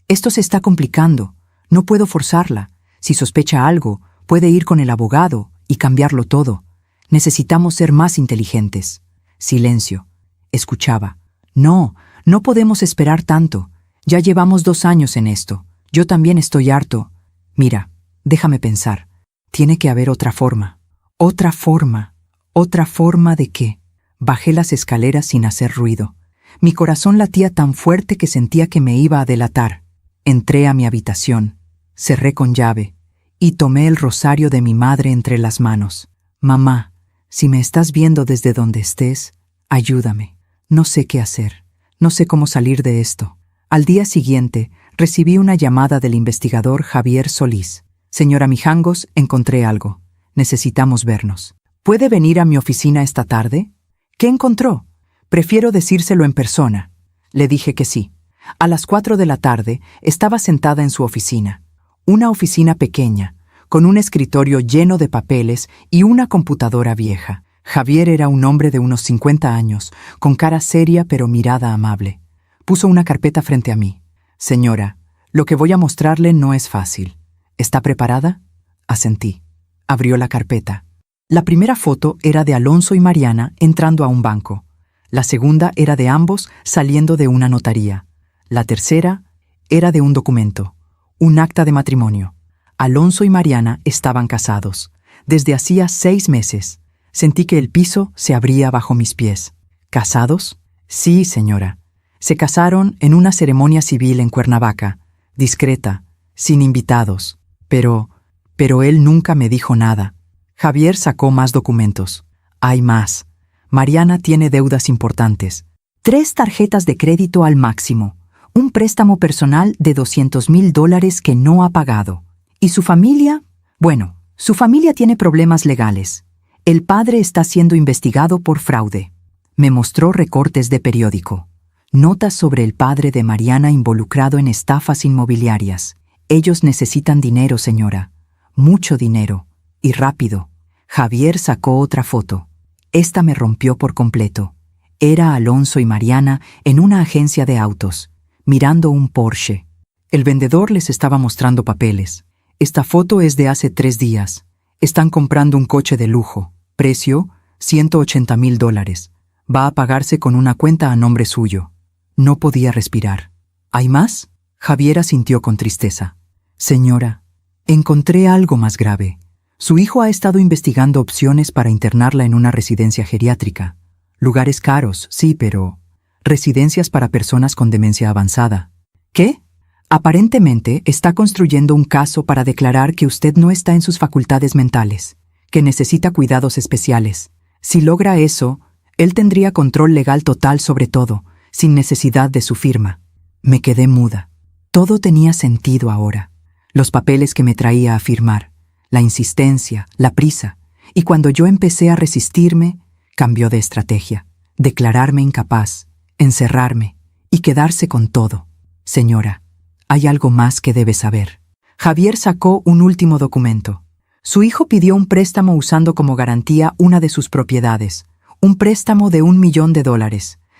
Esto se está complicando. No puedo forzarla. Si sospecha algo, puede ir con el abogado y cambiarlo todo. Necesitamos ser más inteligentes. Silencio. Escuchaba. No podemos esperar tanto. Ya llevamos 2 años en esto. Yo también estoy harto. Mira, déjame pensar. Tiene que haber otra forma. ¿Otra forma? ¿Otra forma de qué? Bajé las escaleras sin hacer ruido. Mi corazón latía tan fuerte que sentía que me iba a delatar. Entré a mi habitación, cerré con llave y tomé el rosario de mi madre entre las manos. Mamá, si me estás viendo desde donde estés, ayúdame. No sé qué hacer. No sé cómo salir de esto. Al día siguiente, recibí una llamada del investigador Javier Solís. Señora Mijangos, encontré algo. Necesitamos vernos. ¿Puede venir a mi oficina esta tarde? ¿Qué encontró? Prefiero decírselo en persona. Le dije que sí. A las 4 de la tarde estaba sentada en su oficina. Una oficina pequeña, con un escritorio lleno de papeles y una computadora vieja. Javier era un hombre de unos 50 años, con cara seria pero mirada amable. Puso una carpeta frente a mí. Señora, lo que voy a mostrarle no es fácil. ¿Está preparada? Asentí. Abrió la carpeta. La primera foto era de Alonso y Mariana entrando a un banco. La segunda era de ambos saliendo de una notaría. La tercera era de un documento, un acta de matrimonio. Alonso y Mariana estaban casados. Desde hacía 6 meses. Sentí que el piso se abría bajo mis pies. ¿Casados? Sí, señora. Se casaron en una ceremonia civil en Cuernavaca, discreta, sin invitados. Pero él nunca me dijo nada. Javier sacó más documentos. Hay más. Mariana tiene deudas importantes. 3 tarjetas de crédito al máximo. Un préstamo personal de $200,000 que no ha pagado. ¿Y su familia? Bueno, su familia tiene problemas legales. El padre está siendo investigado por fraude. Me mostró recortes de periódico. Notas sobre el padre de Mariana involucrado en estafas inmobiliarias. Ellos necesitan dinero, señora. Mucho dinero. Y rápido. Javier sacó otra foto. Esta me rompió por completo. Era Alonso y Mariana en una agencia de autos, mirando un Porsche. El vendedor les estaba mostrando papeles. Esta foto es de hace 3 días. Están comprando un coche de lujo. Precio, $180,000. Va a pagarse con una cuenta a nombre suyo. No podía respirar. ¿Hay más? Javier asintió con tristeza. Señora, encontré algo más grave. Su hijo ha estado investigando opciones para internarla en una residencia geriátrica. Lugares caros, sí, pero residencias para personas con demencia avanzada. ¿Qué? Aparentemente está construyendo un caso para declarar que usted no está en sus facultades mentales, que necesita cuidados especiales. Si logra eso, él tendría control legal total sobre todo, sin necesidad de su firma. Me quedé muda. Todo tenía sentido ahora. Los papeles que me traía a firmar, la insistencia, la prisa. Y cuando yo empecé a resistirme, cambió de estrategia. Declararme incapaz, encerrarme y quedarse con todo. Señora, hay algo más que debe saber. Javier sacó un último documento. Su hijo pidió un préstamo usando como garantía una de sus propiedades. Un préstamo de $1 millón.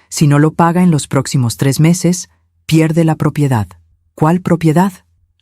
Si no lo paga en los próximos 3 meses, pierde la propiedad. ¿Cuál propiedad?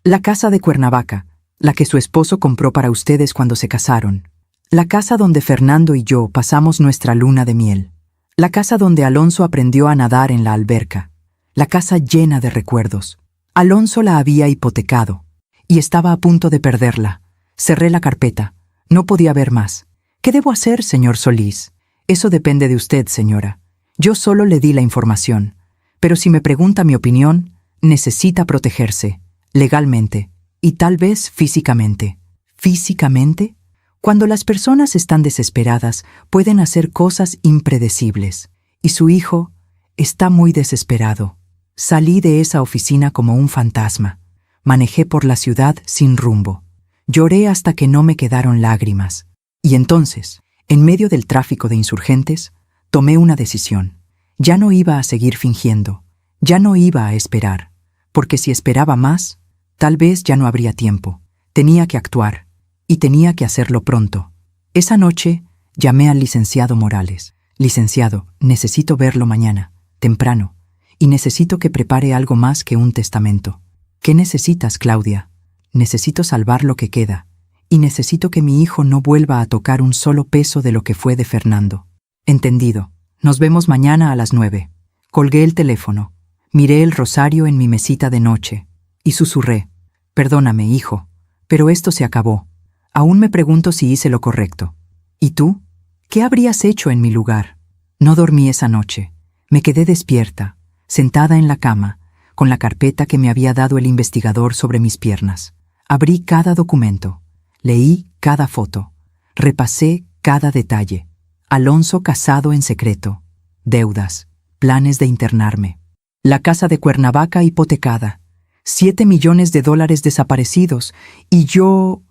La casa de Cuernavaca, la que su esposo compró para ustedes cuando se casaron. La casa donde Fernando y yo pasamos nuestra luna de miel. La casa donde Alonso aprendió a nadar en la alberca. La casa llena de recuerdos. Alonso la había hipotecado y estaba a punto de perderla. Cerré la carpeta. No podía ver más. ¿Qué debo hacer, señor Solís? Eso depende de usted, señora. Yo solo le di la información. Pero si me pregunta mi opinión, necesita protegerse, legalmente, y tal vez físicamente. ¿Físicamente? Cuando las personas están desesperadas, pueden hacer cosas impredecibles. Y su hijo está muy desesperado. Salí de esa oficina como un fantasma. Manejé por la ciudad sin rumbo. Lloré hasta que no me quedaron lágrimas. Y entonces, en medio del tráfico de insurgentes, tomé una decisión. Ya no iba a seguir fingiendo. Ya no iba a esperar. Porque si esperaba más, tal vez ya no habría tiempo. Tenía que actuar. Y tenía que hacerlo pronto. Esa noche, llamé al licenciado Morales. Licenciado, necesito verlo mañana, temprano. Y necesito que prepare algo más que un testamento. ¿Qué necesitas, Claudia? Necesito salvar lo que queda. Y necesito que mi hijo no vuelva a tocar un solo peso de lo que fue de Fernando. Entendido. Nos vemos mañana a las 9. Colgué el teléfono. Miré el rosario en mi mesita de noche. Y susurré. Perdóname, hijo, pero esto se acabó. Aún me pregunto si hice lo correcto. ¿Y tú? ¿Qué habrías hecho en mi lugar? No dormí esa noche. Me quedé despierta, sentada en la cama, con la carpeta que me había dado el investigador sobre mis piernas. Abrí cada documento, leí cada foto, repasé cada detalle. Alonso casado en secreto, deudas, planes de internarme. La casa de Cuernavaca hipotecada, $7 millones desaparecidos, y yo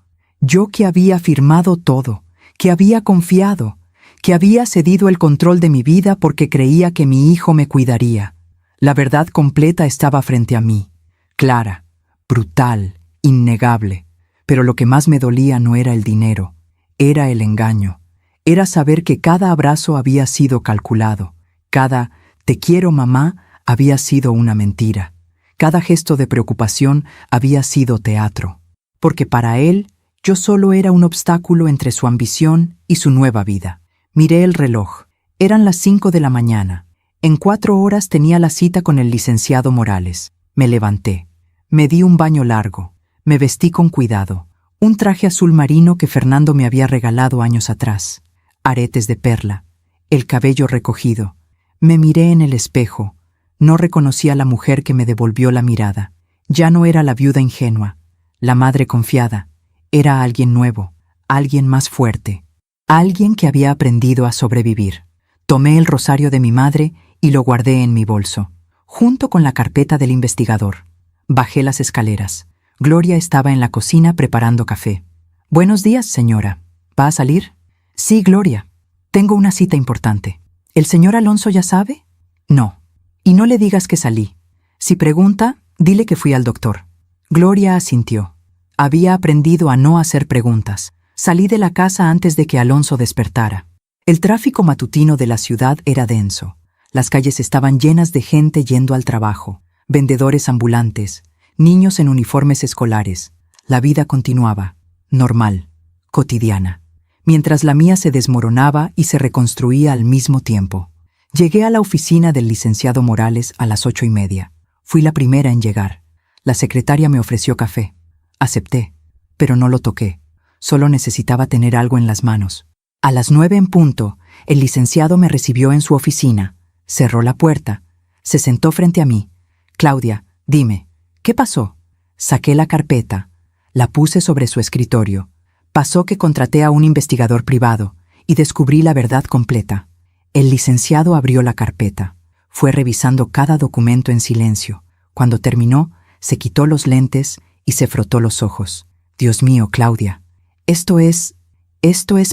que había firmado todo, que había confiado, que había cedido el control de mi vida porque creía que mi hijo me cuidaría. La verdad completa estaba frente a mí, clara, brutal, innegable. Pero lo que más me dolía no era el dinero, era el engaño. Era saber que cada abrazo había sido calculado, cada «te quiero, mamá» había sido una mentira. Cada gesto de preocupación había sido teatro. Porque para él, yo solo era un obstáculo entre su ambición y su nueva vida. Miré el reloj. Eran las 5 de la mañana. En 4 horas tenía la cita con el licenciado Morales. Me levanté. Me di un baño largo. Me vestí con cuidado. Un traje azul marino que Fernando me había regalado años atrás. Aretes de perla. El cabello recogido. Me miré en el espejo. No reconocí a la mujer que me devolvió la mirada. Ya no era la viuda ingenua, la madre confiada. Era alguien nuevo, alguien más fuerte, alguien que había aprendido a sobrevivir. Tomé el rosario de mi madre y lo guardé en mi bolso, junto con la carpeta del investigador. Bajé las escaleras. Gloria estaba en la cocina preparando café. «Buenos días, señora. ¿Va a salir?» «Sí, Gloria. Tengo una cita importante». «¿El señor Alonso ya sabe?» «No. Y no le digas que salí. Si pregunta, dile que fui al doctor». Gloria asintió. Había aprendido a no hacer preguntas. Salí de la casa antes de que Alonso despertara. El tráfico matutino de la ciudad era denso. Las calles estaban llenas de gente yendo al trabajo, vendedores ambulantes, niños en uniformes escolares. La vida continuaba, normal, cotidiana, mientras la mía se desmoronaba y se reconstruía al mismo tiempo. Llegué a la oficina del licenciado Morales a las 8:30. Fui la primera en llegar. La secretaria me ofreció café. Acepté, pero no lo toqué. Solo necesitaba tener algo en las manos. A las 9 en punto, el licenciado me recibió en su oficina, cerró la puerta, se sentó frente a mí. Claudia, dime, ¿qué pasó? Saqué la carpeta, la puse sobre su escritorio. Pasó que contraté a un investigador privado y descubrí la verdad completa. El licenciado abrió la carpeta. Fue revisando cada documento en silencio. Cuando terminó, se quitó los lentes y se frotó los ojos. Dios mío, Claudia, esto es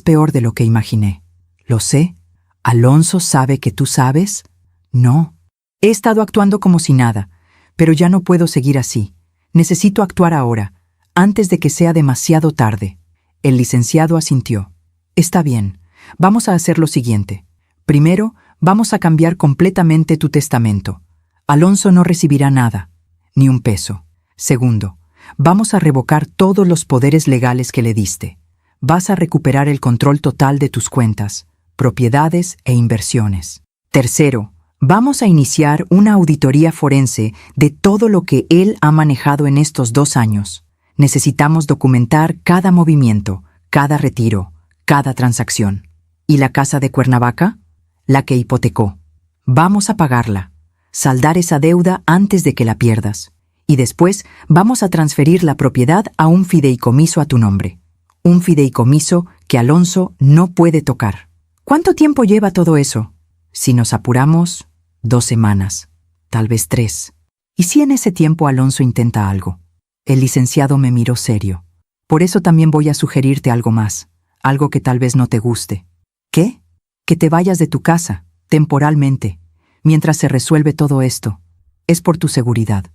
peor de lo que imaginé. ¿Lo sé? ¿Alonso sabe que tú sabes? No. He estado actuando como si nada, pero ya no puedo seguir así. Necesito actuar ahora, antes de que sea demasiado tarde. El licenciado asintió. Está bien, vamos a hacer lo siguiente. Primero, vamos a cambiar completamente tu testamento. Alonso no recibirá nada, ni un peso. Segundo, vamos a revocar todos los poderes legales que le diste. Vas a recuperar el control total de tus cuentas, propiedades e inversiones. Tercero, vamos a iniciar una auditoría forense de todo lo que él ha manejado en estos 2 años. Necesitamos documentar cada movimiento, cada retiro, cada transacción. ¿Y la casa de Cuernavaca? La que hipotecó. Vamos a pagarla, saldar esa deuda antes de que la pierdas. Y después vamos a transferir la propiedad a un fideicomiso a tu nombre. Un fideicomiso que Alonso no puede tocar. ¿Cuánto tiempo lleva todo eso? Si nos apuramos, 2 semanas, tal vez 3. ¿Y si en ese tiempo Alonso intenta algo? El licenciado me miró serio. Por eso también voy a sugerirte algo más, algo que tal vez no te guste. ¿Qué? Que te vayas de tu casa, temporalmente, mientras se resuelve todo esto. Es por tu seguridad.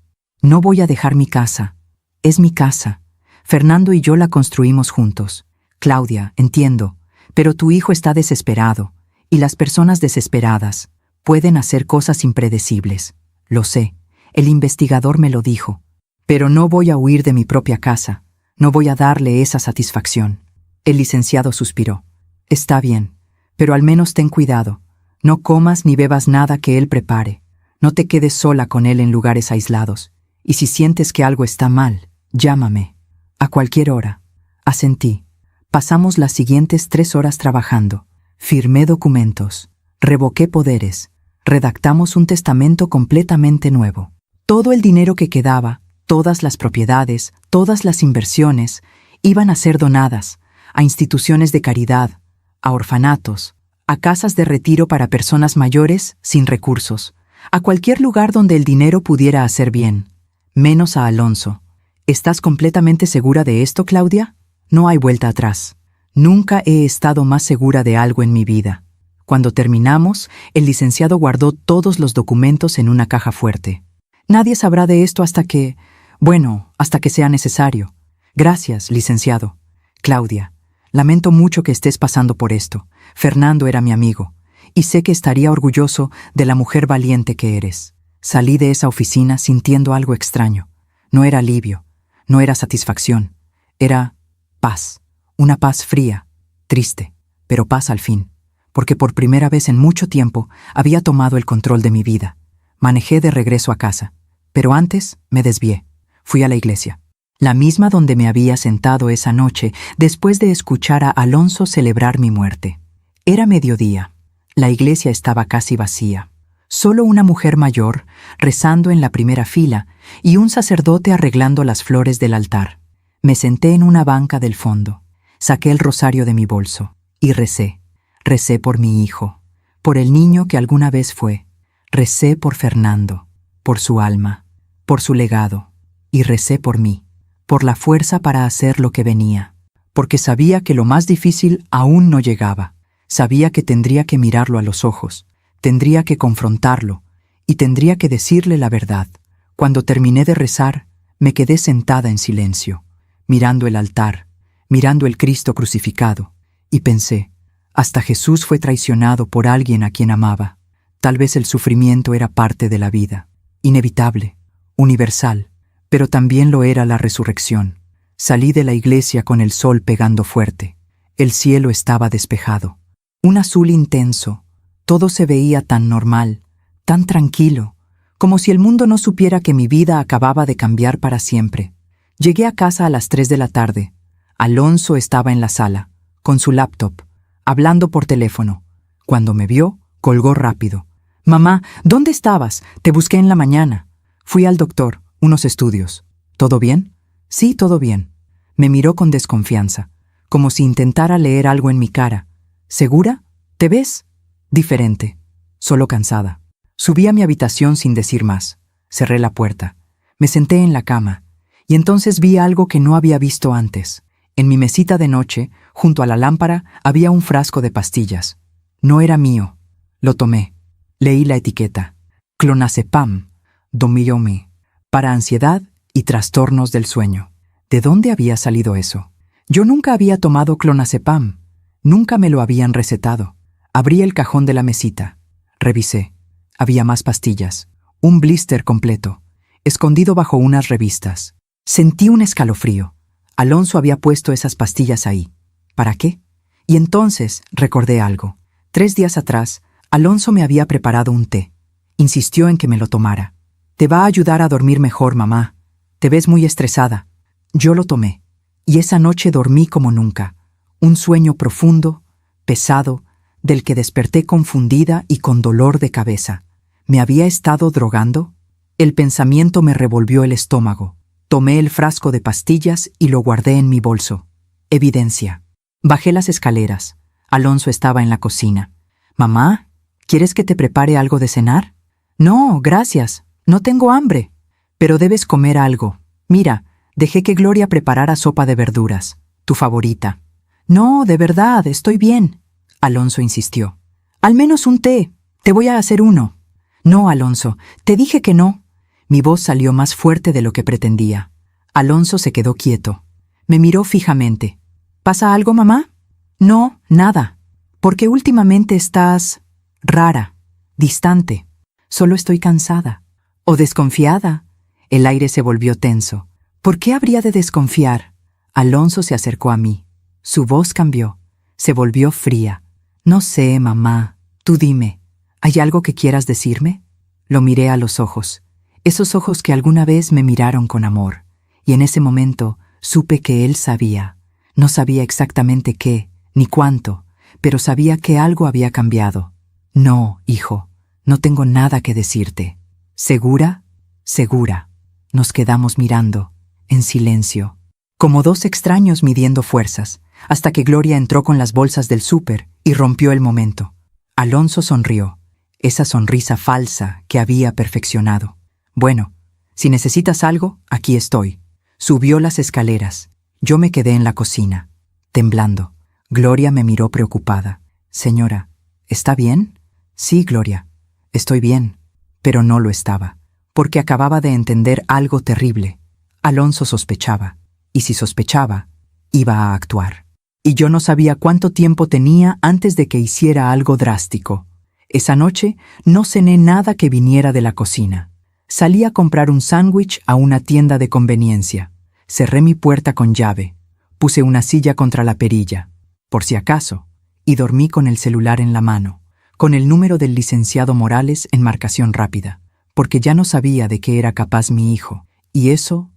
No voy a dejar mi casa. Es mi casa. Fernando y yo la construimos juntos. Claudia, entiendo, pero tu hijo está desesperado, y las personas desesperadas pueden hacer cosas impredecibles. Lo sé, el investigador me lo dijo. Pero no voy a huir de mi propia casa. No voy a darle esa satisfacción. El licenciado suspiró. Está bien, pero al menos ten cuidado. No comas ni bebas nada que él prepare. No te quedes sola con él en lugares aislados. Y si sientes que algo está mal, llámame. A cualquier hora. Asentí. Pasamos las siguientes 3 horas trabajando. Firmé documentos. Revoqué poderes. Redactamos un testamento completamente nuevo. Todo el dinero que quedaba, todas las propiedades, todas las inversiones, iban a ser donadas a instituciones de caridad, a orfanatos, a casas de retiro para personas mayores sin recursos, a cualquier lugar donde el dinero pudiera hacer bien, menos a Alonso. ¿Estás completamente segura de esto, Claudia? No hay vuelta atrás. Nunca he estado más segura de algo en mi vida. Cuando terminamos, el licenciado guardó todos los documentos en una caja fuerte. Nadie sabrá de esto hasta que sea necesario. Gracias, licenciado. Claudia, lamento mucho que estés pasando por esto. Fernando era mi amigo, y sé que estaría orgulloso de la mujer valiente que eres. Salí de esa oficina sintiendo algo extraño. No era alivio, no era satisfacción. Era paz, una paz fría, triste, pero paz al fin, porque por primera vez en mucho tiempo había tomado el control de mi vida. Manejé de regreso a casa, pero antes me desvié. Fui a la iglesia, la misma donde me había sentado esa noche después de escuchar a Alonso celebrar mi muerte. Era mediodía. La iglesia estaba casi vacía. Solo una mujer mayor rezando en la primera fila y un sacerdote arreglando las flores del altar. Me senté en una banca del fondo, saqué el rosario de mi bolso y recé. Recé por mi hijo, por el niño que alguna vez fue. Recé por Fernando, por su alma, por su legado. Y recé por mí, por la fuerza para hacer lo que venía, porque sabía que lo más difícil aún no llegaba. Sabía que tendría que mirarlo a los ojos, tendría que confrontarlo y tendría que decirle la verdad. Cuando terminé de rezar, me quedé sentada en silencio, mirando el altar, mirando el Cristo crucificado, y pensé, hasta Jesús fue traicionado por alguien a quien amaba. Tal vez el sufrimiento era parte de la vida, inevitable, universal, pero también lo era la resurrección. Salí de la iglesia con el sol pegando fuerte. El cielo estaba despejado. Un azul intenso. Todo se veía tan normal, tan tranquilo, como si el mundo no supiera que mi vida acababa de cambiar para siempre. Llegué a casa a las 3 de la tarde. Alonso estaba en la sala, con su laptop, hablando por teléfono. Cuando me vio, colgó rápido. «Mamá, ¿dónde estabas? Te busqué en la mañana. Fui al doctor, unos estudios. ¿Todo bien?» «Sí, todo bien». Me miró con desconfianza, como si intentara leer algo en mi cara. «¿Segura? ¿Te ves?» «Diferente, solo cansada». Subí a mi habitación sin decir más. Cerré la puerta. Me senté en la cama, y entonces vi algo que no había visto antes. En mi mesita de noche, junto a la lámpara, había un frasco de pastillas. No era mío. Lo tomé. Leí la etiqueta. Clonazepam, Domiomi, para ansiedad y trastornos del sueño. ¿De dónde había salido eso? Yo nunca había tomado clonazepam. Nunca me lo habían recetado. Abrí el cajón de la mesita. Revisé. Había más pastillas. Un blister completo, escondido bajo unas revistas. Sentí un escalofrío. Alonso había puesto esas pastillas ahí. ¿Para qué? Y entonces recordé algo. 3 días atrás, Alonso me había preparado un té. Insistió en que me lo tomara. «Te va a ayudar a dormir mejor, mamá. Te ves muy estresada». Yo lo tomé, y esa noche dormí como nunca. Un sueño profundo, pesado, del que desperté confundida y con dolor de cabeza. ¿Me había estado drogando? El pensamiento me revolvió el estómago. Tomé el frasco de pastillas y lo guardé en mi bolso. Evidencia. Bajé las escaleras. Alonso estaba en la cocina. «Mamá, ¿quieres que te prepare algo de cenar?» «No, gracias. No tengo hambre. Pero debes comer algo. Mira, dejé que Gloria preparara sopa de verduras, tu favorita». «No, de verdad, estoy bien», Alonso insistió. «Al menos un té. Te voy a hacer uno». «No, Alonso, te dije que no». Mi voz salió más fuerte de lo que pretendía. Alonso se quedó quieto. Me miró fijamente. «¿Pasa algo, mamá?» «No, nada. Porque últimamente estás rara, distante. Solo estoy cansada. ¿O desconfiada?» El aire se volvió tenso. ¿Por qué habría de desconfiar? Alonso se acercó a mí. Su voz cambió. Se volvió fría. «No sé, mamá. Tú dime. ¿Hay algo que quieras decirme?» Lo miré a los ojos. Esos ojos que alguna vez me miraron con amor. Y en ese momento supe que él sabía. No sabía exactamente qué, ni cuánto, pero sabía que algo había cambiado. «No, hijo, no tengo nada que decirte». «¿Segura?» «Segura». Nos quedamos mirando, en silencio, como dos extraños midiendo fuerzas, hasta que Gloria entró con las bolsas del súper y rompió el momento. Alonso sonrió, esa sonrisa falsa que había perfeccionado. «Bueno, si necesitas algo, aquí estoy». Subió las escaleras. Yo me quedé en la cocina, temblando. Gloria me miró preocupada. «Señora, ¿está bien?» «Sí, Gloria, estoy bien». Pero no lo estaba, porque acababa de entender algo terrible. Alonso sospechaba, y si sospechaba, iba a actuar. Y yo no sabía cuánto tiempo tenía antes de que hiciera algo drástico. Esa noche no cené nada que viniera de la cocina. Salí a comprar un sándwich a una tienda de conveniencia. Cerré mi puerta con llave. Puse una silla contra la perilla, por si acaso, y dormí con el celular en la mano, con el número del licenciado Morales en marcación rápida, porque ya no sabía de qué era capaz mi hijo. Y eso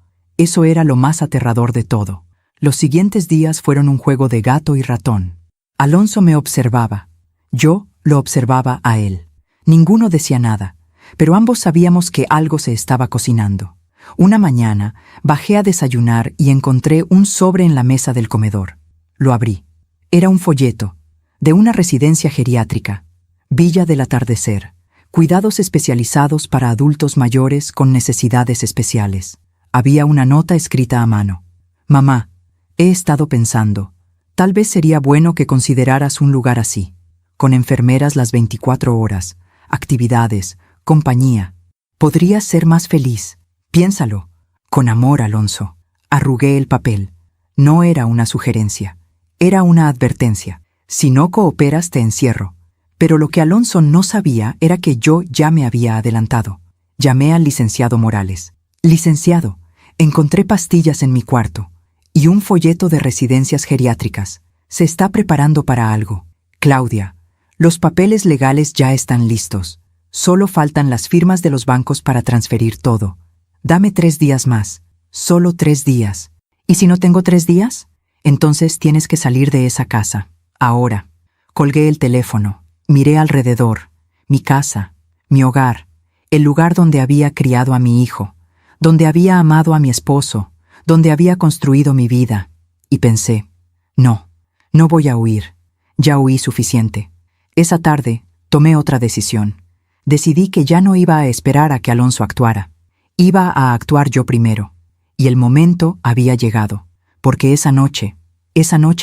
era lo más aterrador de todo. Los siguientes días fueron un juego de gato y ratón. Alonso me observaba. Yo lo observaba a él. Ninguno decía nada, pero ambos sabíamos que algo se estaba cocinando. Una mañana bajé a desayunar y encontré un sobre en la mesa del comedor. Lo abrí. Era un folleto, de una residencia geriátrica, Villa del Atardecer, cuidados especializados para adultos mayores con necesidades especiales. Había una nota escrita a mano. «Mamá, he estado pensando, tal vez sería bueno que consideraras un lugar así, con enfermeras las 24 horas, actividades, compañía. Podrías ser más feliz. Piénsalo». Con amor, Alonso. Arrugué el papel. No era una sugerencia, era una advertencia. «Si no cooperas, te encierro. Pero lo que Alonso no sabía era que yo ya me había adelantado. Llamé al licenciado Morales. Licenciado, encontré pastillas en mi cuarto y un folleto de residencias geriátricas. Se está preparando para algo. Claudia, los papeles legales ya están listos. Solo faltan las firmas de los bancos para transferir todo. Dame 3 días más. Solo 3 días. ¿Y si no tengo 3 días? Entonces tienes que salir de esa casa. Ahora. Colgué el teléfono. Miré alrededor. Mi casa. Mi hogar. El lugar donde había criado a mi hijo. Donde había amado a mi esposo. Donde había construido mi vida. Y pensé, no voy a huir. Ya huí suficiente. Esa tarde tomé otra decisión. Decidí que ya no iba a esperar a que Alonso actuara. Iba a actuar yo primero. Y el momento había llegado, porque esa noche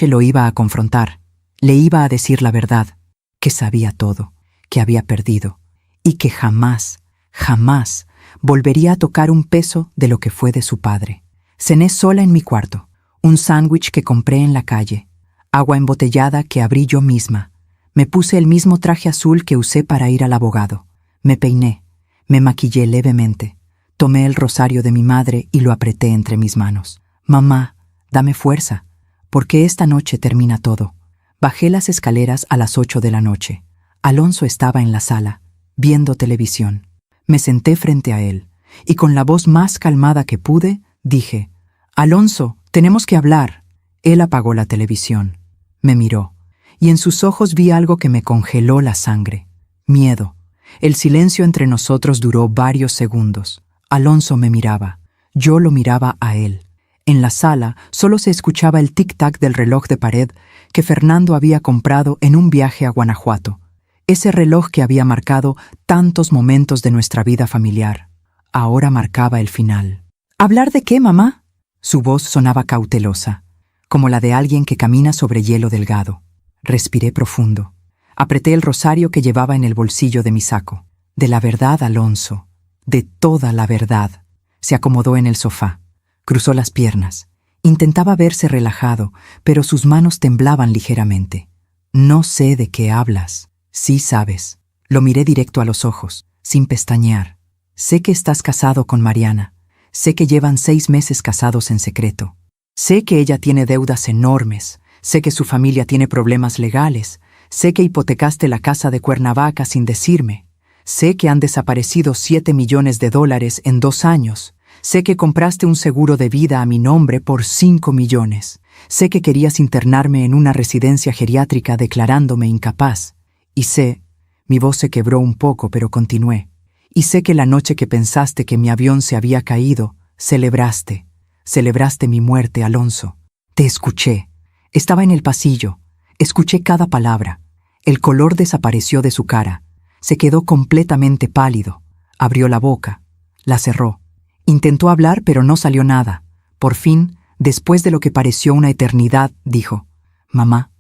lo iba a confrontar. Le iba a decir la verdad, que sabía todo, que había perdido, y que jamás volvería a tocar un peso de lo que fue de su padre. Cené sola en mi cuarto, un sándwich que compré en la calle, agua embotellada que abrí yo misma. Me puse el mismo traje azul que usé para ir al abogado. Me peiné, me maquillé levemente. Tomé el rosario de mi madre y lo apreté entre mis manos. Mamá, dame fuerza, porque esta noche termina todo. Bajé las escaleras a las 8 de la noche. Alonso estaba en la sala, viendo televisión. Me senté frente a él, y con la voz más calmada que pude, dije, Alonso, tenemos que hablar. Él apagó la televisión. Me miró, y en sus ojos vi algo que me congeló la sangre. Miedo. El silencio entre nosotros duró varios segundos. Alonso me miraba. Yo lo miraba a él. En la sala solo se escuchaba el tic-tac del reloj de pared que Fernando había comprado en un viaje a Guanajuato. Ese reloj que había marcado tantos momentos de nuestra vida familiar. Ahora marcaba el final. ¿Hablar de qué, mamá? Su voz sonaba cautelosa, como la de alguien que camina sobre hielo delgado. Respiré profundo. Apreté el rosario que llevaba en el bolsillo de mi saco. De la verdad, Alonso. De toda la verdad. Se acomodó en el sofá. Cruzó las piernas. Intentaba verse relajado, pero sus manos temblaban ligeramente. No sé de qué hablas. Sí sabes. Lo miré directo a los ojos, sin pestañear. Sé que estás casado con Mariana. Sé que llevan 6 meses casados en secreto. Sé que ella tiene deudas enormes. Sé que su familia tiene problemas legales. Sé que hipotecaste la casa de Cuernavaca sin decirme. Sé que han desaparecido $7 millones en 2 años. Sé que compraste un seguro de vida a mi nombre por 5 millones. Sé que querías internarme en una residencia geriátrica declarándome incapaz. Y sé, mi voz se quebró un poco, pero continué. Y sé que la noche que pensaste que mi avión se había caído, celebraste mi muerte, Alonso. Te escuché. Estaba en el pasillo. Escuché cada palabra. El color desapareció de su cara. Se quedó completamente pálido. Abrió la boca. La cerró. Intentó hablar, pero no salió nada. Por fin, después de lo que pareció una eternidad, dijo, «Mamá,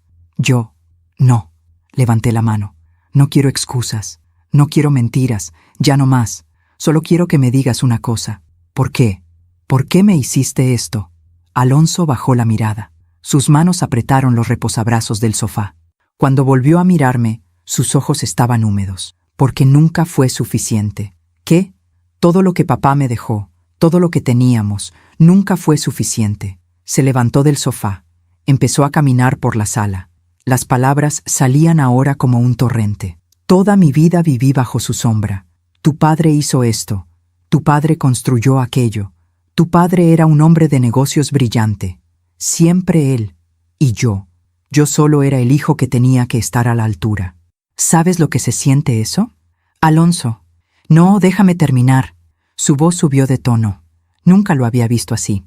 no». Levanté la mano. «No quiero excusas. No quiero mentiras. Ya no más. Solo quiero que me digas una cosa. ¿Por qué? ¿Por qué me hiciste esto?» Alonso bajó la mirada. Sus manos apretaron los reposabrazos del sofá. Cuando volvió a mirarme, sus ojos estaban húmedos. Porque nunca fue suficiente. ¿Qué? Todo lo que papá me dejó, todo lo que teníamos, nunca fue suficiente. Se levantó del sofá. Empezó a caminar por la sala. Las palabras salían ahora como un torrente. Toda mi vida viví bajo su sombra. Tu padre hizo esto. Tu padre construyó aquello. Tu padre era un hombre de negocios brillante. Siempre él. Y yo. Yo solo era el hijo que tenía que estar a la altura. ¿Sabes lo que se siente eso? Alonso. No, déjame terminar. Su voz subió de tono. Nunca lo había visto así.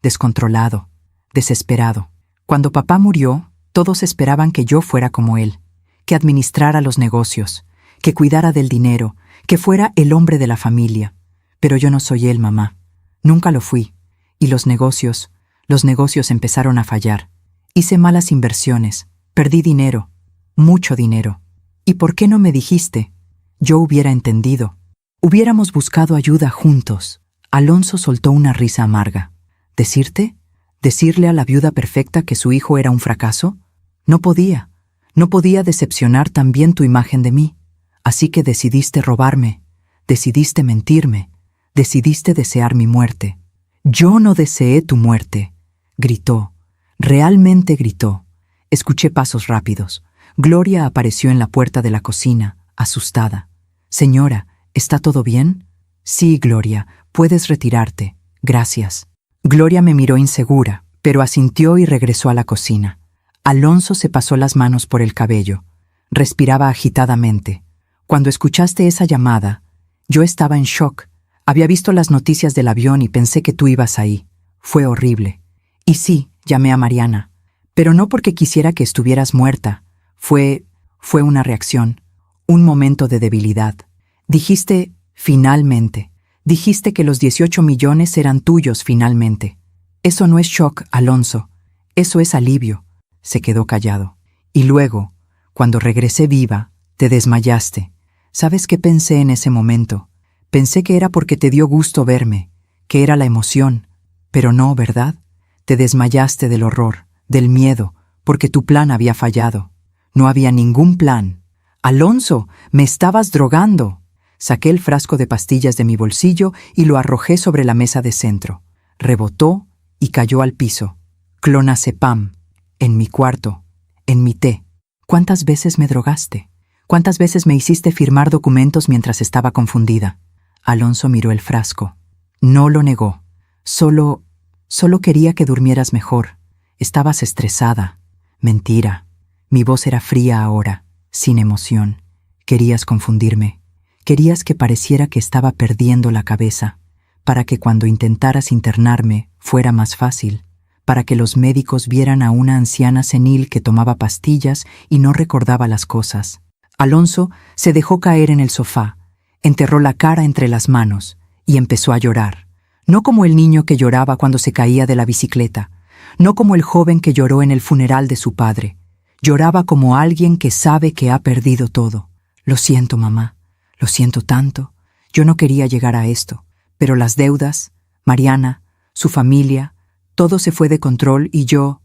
Descontrolado. Desesperado. Cuando papá murió, todos esperaban que yo fuera como él. Que administrara los negocios. Que cuidara del dinero. Que fuera el hombre de la familia. Pero yo no soy él, mamá. Nunca lo fui. Y los negocios empezaron a fallar. Hice malas inversiones. Perdí dinero. Mucho dinero. ¿Y por qué no me dijiste? Yo hubiera entendido. Hubiéramos buscado ayuda juntos. Alonso soltó una risa amarga. ¿Decirte? ¿Decirle a la viuda perfecta que su hijo era un fracaso? No podía. No podía decepcionar también tu imagen de mí, así que decidiste robarme, decidiste mentirme, decidiste desear mi muerte. Yo no deseé tu muerte, gritó, realmente gritó. Escuché pasos rápidos. Gloria apareció en la puerta de la cocina, asustada. Señora, ¿está todo bien? Sí, Gloria, puedes retirarte. Gracias. Gloria me miró insegura, pero asintió y regresó a la cocina. Alonso se pasó las manos por el cabello. Respiraba agitadamente. Cuando escuchaste esa llamada, yo estaba en shock. Había visto las noticias del avión y pensé que tú ibas ahí. Fue horrible. Y sí, llamé a Mariana. Pero no porque quisiera que estuvieras muerta. Fue una reacción, un momento de debilidad. Dijiste, finalmente. Dijiste que los 18 millones eran tuyos finalmente. Eso no es shock, Alonso. Eso es alivio. Se quedó callado. Y luego, cuando regresé viva, te desmayaste. ¿Sabes qué pensé en ese momento? Pensé que era porque te dio gusto verme, que era la emoción. Pero no, ¿verdad? Te desmayaste del horror, del miedo, porque tu plan había fallado. No había ningún plan. Alonso, me estabas drogando. Saqué el frasco de pastillas de mi bolsillo y lo arrojé sobre la mesa de centro. Rebotó y cayó al piso. Clonazepam. En mi cuarto. En mi té. ¿Cuántas veces me drogaste? ¿Cuántas veces me hiciste firmar documentos mientras estaba confundida? Alonso miró el frasco. No lo negó. Solo quería que durmieras mejor. Estabas estresada. Mentira. Mi voz era fría ahora, sin emoción. Querías confundirme. Querías que pareciera que estaba perdiendo la cabeza, para que cuando intentaras internarme fuera más fácil, para que los médicos vieran a una anciana senil que tomaba pastillas y no recordaba las cosas. Alonso se dejó caer en el sofá, enterró la cara entre las manos y empezó a llorar. No como el niño que lloraba cuando se caía de la bicicleta, no como el joven que lloró en el funeral de su padre. Lloraba como alguien que sabe que ha perdido todo. Lo siento, mamá. Lo siento tanto. Yo no quería llegar a esto. Pero las deudas, Mariana, su familia, todo se fue de control y yo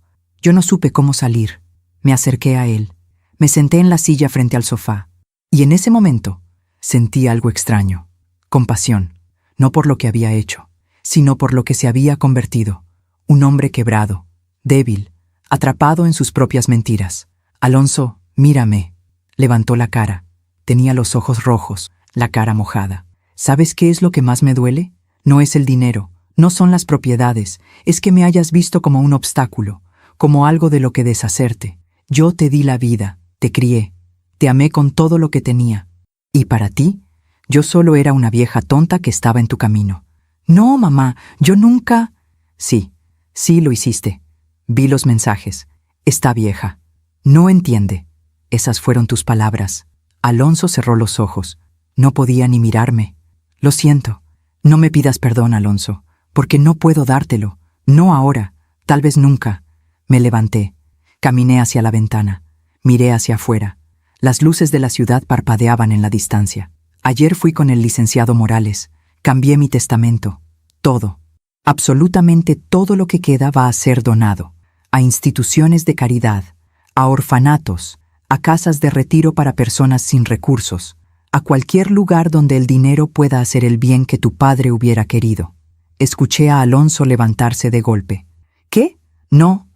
no supe cómo salir. Me acerqué a él. Me senté en la silla frente al sofá. Y en ese momento sentí algo extraño. Compasión. No por lo que había hecho, sino por lo que se había convertido. Un hombre quebrado, débil, atrapado en sus propias mentiras. Alonso, mírame. Levantó la cara. Tenía los ojos rojos, la cara mojada. ¿Sabes qué es lo que más me duele? No es el dinero, no son las propiedades, es que me hayas visto como un obstáculo, como algo de lo que deshacerte. Yo te di la vida, te crié, te amé con todo lo que tenía. Y para ti, yo solo era una vieja tonta que estaba en tu camino. No, mamá, yo nunca... Sí lo hiciste. Vi los mensajes. Está vieja. No entiende. Esas fueron tus palabras. Alonso cerró los ojos. No podía ni mirarme. Lo siento. No me pidas perdón, Alonso, porque no puedo dártelo. No ahora, tal vez nunca. Me levanté. Caminé hacia la ventana. Miré hacia afuera. Las luces de la ciudad parpadeaban en la distancia. Ayer fui con el licenciado Morales. Cambié mi testamento. Todo. Absolutamente todo lo que queda va a ser donado. A instituciones de caridad, a orfanatos, a casas de retiro para personas sin recursos, a cualquier lugar donde el dinero pueda hacer el bien que tu padre hubiera querido. Escuché a Alonso levantarse de golpe. ¿Qué? No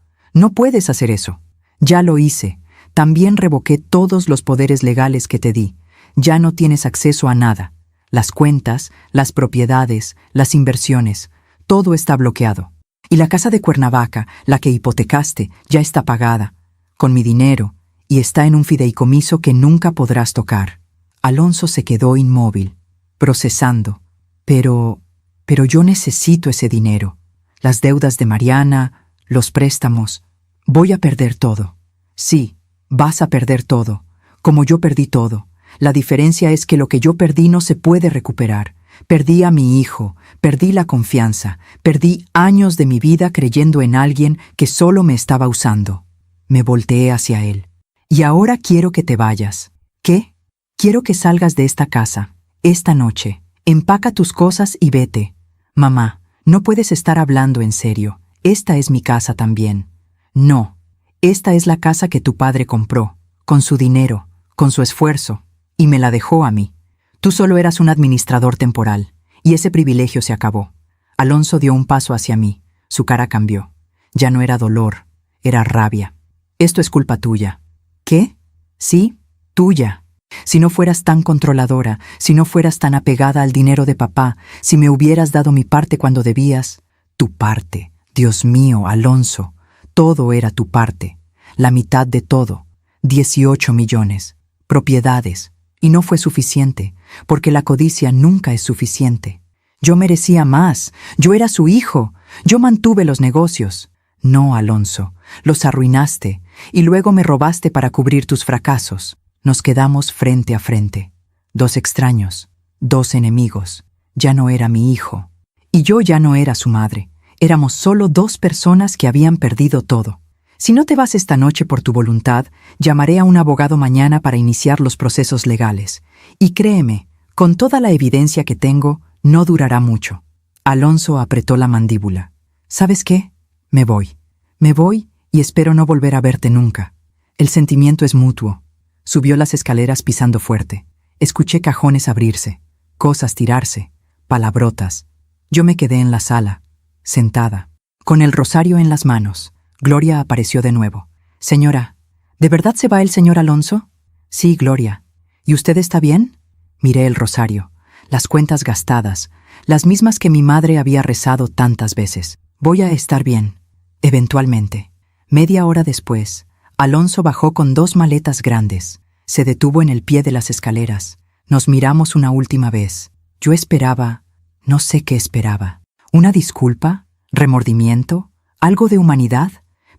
puedes hacer eso. Ya lo hice. También revoqué todos los poderes legales que te di. Ya no tienes acceso a nada. Las cuentas, las propiedades, las inversiones, todo está bloqueado. Y la casa de Cuernavaca, la que hipotecaste, ya está pagada, con mi dinero, y está en un fideicomiso que nunca podrás tocar. Alonso se quedó inmóvil, procesando. Pero yo necesito ese dinero. Las deudas de Mariana, los préstamos. Voy a perder todo. Sí, vas a perder todo, como yo perdí todo. La diferencia es que lo que yo perdí no se puede recuperar. Perdí a mi hijo, perdí la confianza, perdí años de mi vida creyendo en alguien que solo me estaba usando. Me volteé hacia él. Y ahora quiero que te vayas. ¿Qué? Quiero que salgas de esta casa, esta noche. Empaca tus cosas y vete. Mamá, no puedes estar hablando en serio. Esta es mi casa también. No, esta es la casa que tu padre compró con su dinero, con su esfuerzo, y me la dejó a mí. Tú solo eras un administrador temporal, y ese privilegio se acabó. Alonso dio un paso hacia mí. Su cara cambió. Ya no era dolor, era rabia. Esto es culpa tuya. ¿Qué? Sí, tuya. Si no fueras tan controladora, si no fueras tan apegada al dinero de papá, si me hubieras dado mi parte cuando debías. Tu parte. Dios mío, Alonso. Todo era tu parte. La mitad de todo. 18 millones. Propiedades. Y no fue suficiente, porque la codicia nunca es suficiente. Yo merecía más. Yo era su hijo. Yo mantuve los negocios. No, Alonso. Los arruinaste, y luego me robaste para cubrir tus fracasos. Nos quedamos frente a frente. 2 extraños. 2 enemigos. Ya no era mi hijo. Y yo ya no era su madre. Éramos solo 2 personas que habían perdido todo. Si no te vas esta noche por tu voluntad, llamaré a un abogado mañana para iniciar los procesos legales. Y créeme, con toda la evidencia que tengo, no durará mucho. Alonso apretó la mandíbula. ¿Sabes qué? Me voy. Me voy y espero no volver a verte nunca. El sentimiento es mutuo. Subió las escaleras pisando fuerte. Escuché cajones abrirse, cosas tirarse, palabrotas. Yo me quedé en la sala, sentada, con el rosario en las manos. Gloria apareció de nuevo. Señora, ¿de verdad se va el señor Alonso? Sí, Gloria. ¿Y usted está bien? Miré el rosario, las cuentas gastadas, las mismas que mi madre había rezado tantas veces. Voy a estar bien, eventualmente. Media hora después, Alonso bajó con 2 maletas grandes. Se detuvo en el pie de las escaleras. Nos miramos una última vez. Yo esperaba, no sé qué esperaba. ¿Una disculpa? ¿Remordimiento? ¿Algo de humanidad?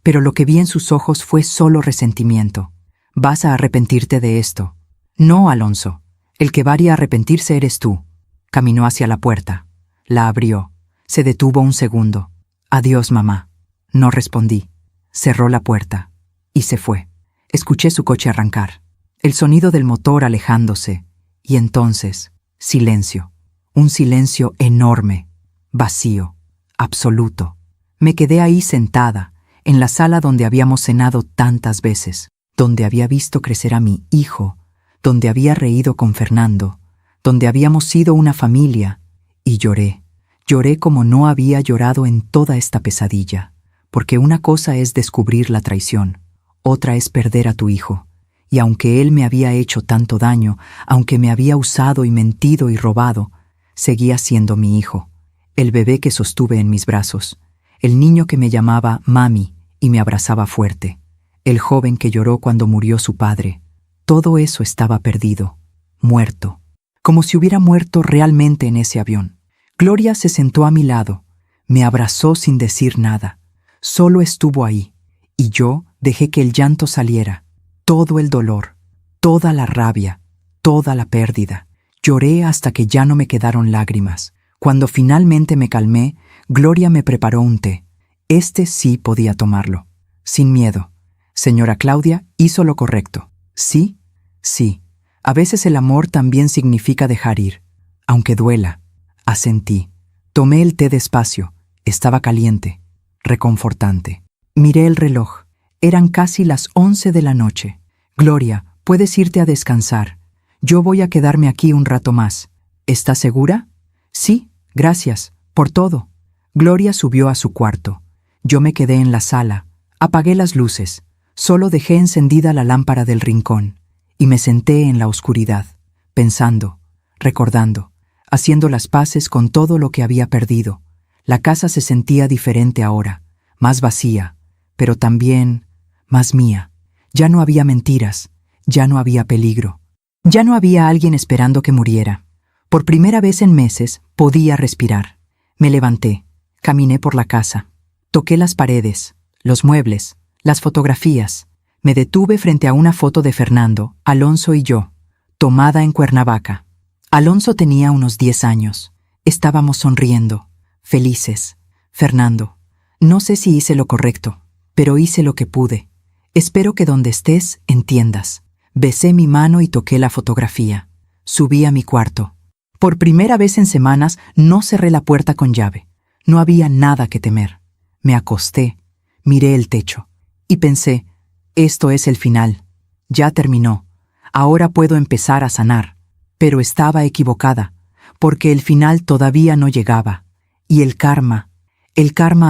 Pero lo que vi en sus ojos fue solo resentimiento. Vas a arrepentirte de esto. No, Alonso. El que va a arrepentirse eres tú. Caminó hacia la puerta. La abrió. Se detuvo un segundo. Adiós, mamá. No respondí. Cerró la puerta. Y se fue. Escuché su coche arrancar. El sonido del motor alejándose. Y entonces, silencio. Un silencio enorme. Vacío. Absoluto. Me quedé ahí sentada, en la sala donde habíamos cenado tantas veces, donde había visto crecer a mi hijo, donde había reído con Fernando, donde habíamos sido una familia, y lloré. Lloré como no había llorado en toda esta pesadilla, porque una cosa es descubrir la traición, otra es perder a tu hijo, y aunque él me había hecho tanto daño, aunque me había usado y mentido y robado, seguía siendo mi hijo, el bebé que sostuve en mis brazos, el niño que me llamaba mami y me abrazaba fuerte, el joven que lloró cuando murió su padre. Todo eso estaba perdido, muerto, como si hubiera muerto realmente en ese avión. Gloria se sentó a mi lado, me abrazó sin decir nada, solo estuvo ahí, y yo dejé que el llanto saliera, todo el dolor, toda la rabia, toda la pérdida. Lloré hasta que ya no me quedaron lágrimas. Cuando finalmente me calmé, Gloria me preparó un té. Este sí podía tomarlo, sin miedo. Señora Claudia hizo lo correcto. ¿Sí? Sí. A veces el amor también significa dejar ir, aunque duela. Asentí. Tomé el té despacio. Estaba caliente, reconfortante. Miré el reloj. Eran casi las 11 de la noche. Gloria, puedes irte a descansar. Yo voy a quedarme aquí un rato más. ¿Estás segura? Sí, gracias, por todo. Gloria subió a su cuarto. Yo me quedé en la sala. Apagué las luces. Solo dejé encendida la lámpara del rincón. Y me senté en la oscuridad, pensando, recordando, haciendo las paces con todo lo que había perdido. La casa se sentía diferente ahora, más vacía, pero también más mía. Ya no había mentiras, ya no había peligro. Ya no había alguien esperando que muriera. Por primera vez en meses podía respirar. Me levanté, caminé por la casa. Toqué las paredes, los muebles, las fotografías. Me detuve frente a una foto de Fernando, Alonso y yo, tomada en Cuernavaca. Alonso tenía unos 10 años. Estábamos sonriendo, felices. Fernando, no sé si hice lo correcto, pero hice lo que pude. Espero que donde estés entiendas. Besé mi mano y toqué la fotografía. Subí a mi cuarto. Por primera vez en semanas no cerré la puerta con llave. No había nada que temer. Me acosté, miré el techo y pensé, esto es el final. Ya terminó. Ahora puedo empezar a sanar. Pero estaba equivocada, porque el final todavía no llegaba. Y el karma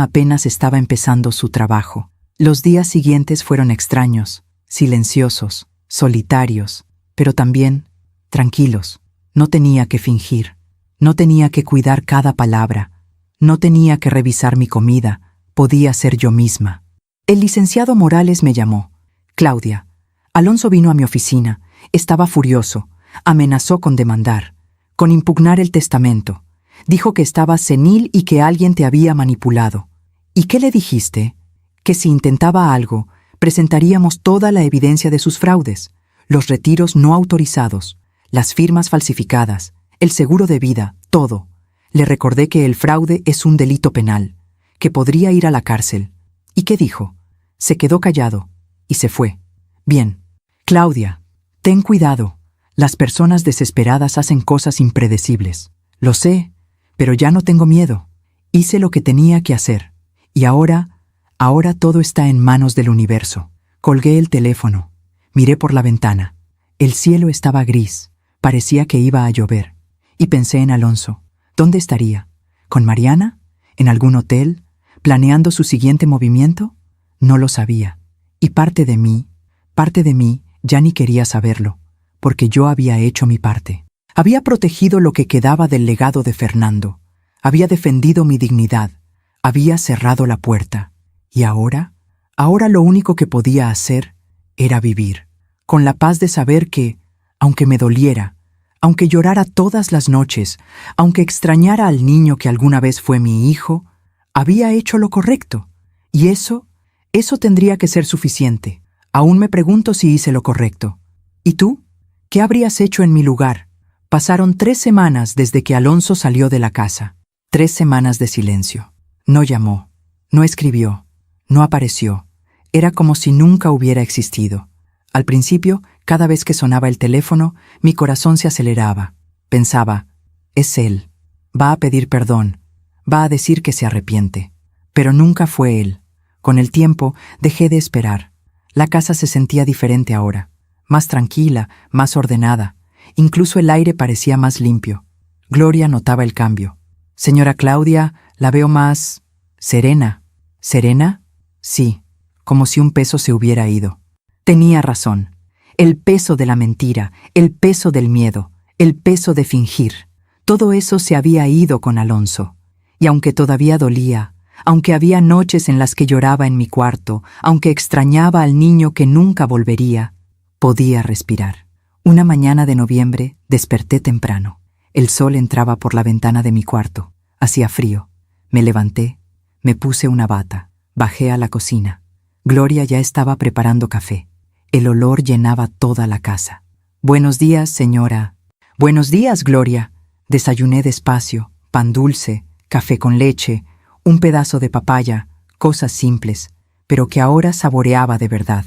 apenas estaba empezando su trabajo. Los días siguientes fueron extraños, silenciosos, solitarios, pero también tranquilos. No tenía que fingir, no tenía que cuidar cada palabra, no tenía que revisar mi comida, podía ser yo misma. El licenciado Morales me llamó. Claudia, Alonso vino a mi oficina, estaba furioso, amenazó con demandar, con impugnar el testamento. Dijo que estabas senil y que alguien te había manipulado. ¿Y qué le dijiste? Que si intentaba algo, presentaríamos toda la evidencia de sus fraudes, los retiros no autorizados, las firmas falsificadas, el seguro de vida, todo. Le recordé que el fraude es un delito penal, que podría ir a la cárcel. ¿Y qué dijo? Se quedó callado y se fue. Bien. Claudia, ten cuidado. Las personas desesperadas hacen cosas impredecibles. Lo sé, pero ya no tengo miedo. Hice lo que tenía que hacer. Y ahora todo está en manos del universo. Colgué el teléfono. Miré por la ventana. El cielo estaba gris. Parecía que iba a llover. Y pensé en Alonso. ¿Dónde estaría? ¿Con Mariana? ¿En algún hotel? ¿Planeando su siguiente movimiento? No lo sabía. Y parte de mí ya ni quería saberlo, porque yo había hecho mi parte. Había protegido lo que quedaba del legado de Fernando. Había defendido mi dignidad. Había cerrado la puerta. Y ahora lo único que podía hacer era vivir, con la paz de saber que, aunque me doliera, aunque llorara todas las noches, aunque extrañara al niño que alguna vez fue mi hijo, había hecho lo correcto. Y eso tendría que ser suficiente. Aún me pregunto si hice lo correcto. ¿Y tú? ¿Qué habrías hecho en mi lugar? Pasaron 3 semanas desde que Alonso salió de la casa. 3 semanas de silencio. No llamó, no escribió, no apareció. Era como si nunca hubiera existido. Al principio, cada vez que sonaba el teléfono, mi corazón se aceleraba. Pensaba, es él. Va a pedir perdón. Va a decir que se arrepiente. Pero nunca fue él. Con el tiempo, dejé de esperar. La casa se sentía diferente ahora. Más tranquila, más ordenada. Incluso el aire parecía más limpio. Gloria notaba el cambio. Señora Claudia, la veo más serena. ¿Serena? Sí, como si un peso se hubiera ido. Tenía razón. El peso de la mentira, el peso del miedo, el peso de fingir. Todo eso se había ido con Alonso. Y aunque todavía dolía, aunque había noches en las que lloraba en mi cuarto, aunque extrañaba al niño que nunca volvería, podía respirar. Una mañana de noviembre desperté temprano. El sol entraba por la ventana de mi cuarto. Hacía frío. Me levanté, me puse una bata, bajé a la cocina. Gloria ya estaba preparando café. El olor llenaba toda la casa. Buenos días, señora. Buenos días, Gloria. Desayuné despacio, pan dulce, café con leche, un pedazo de papaya, cosas simples, pero que ahora saboreaba de verdad,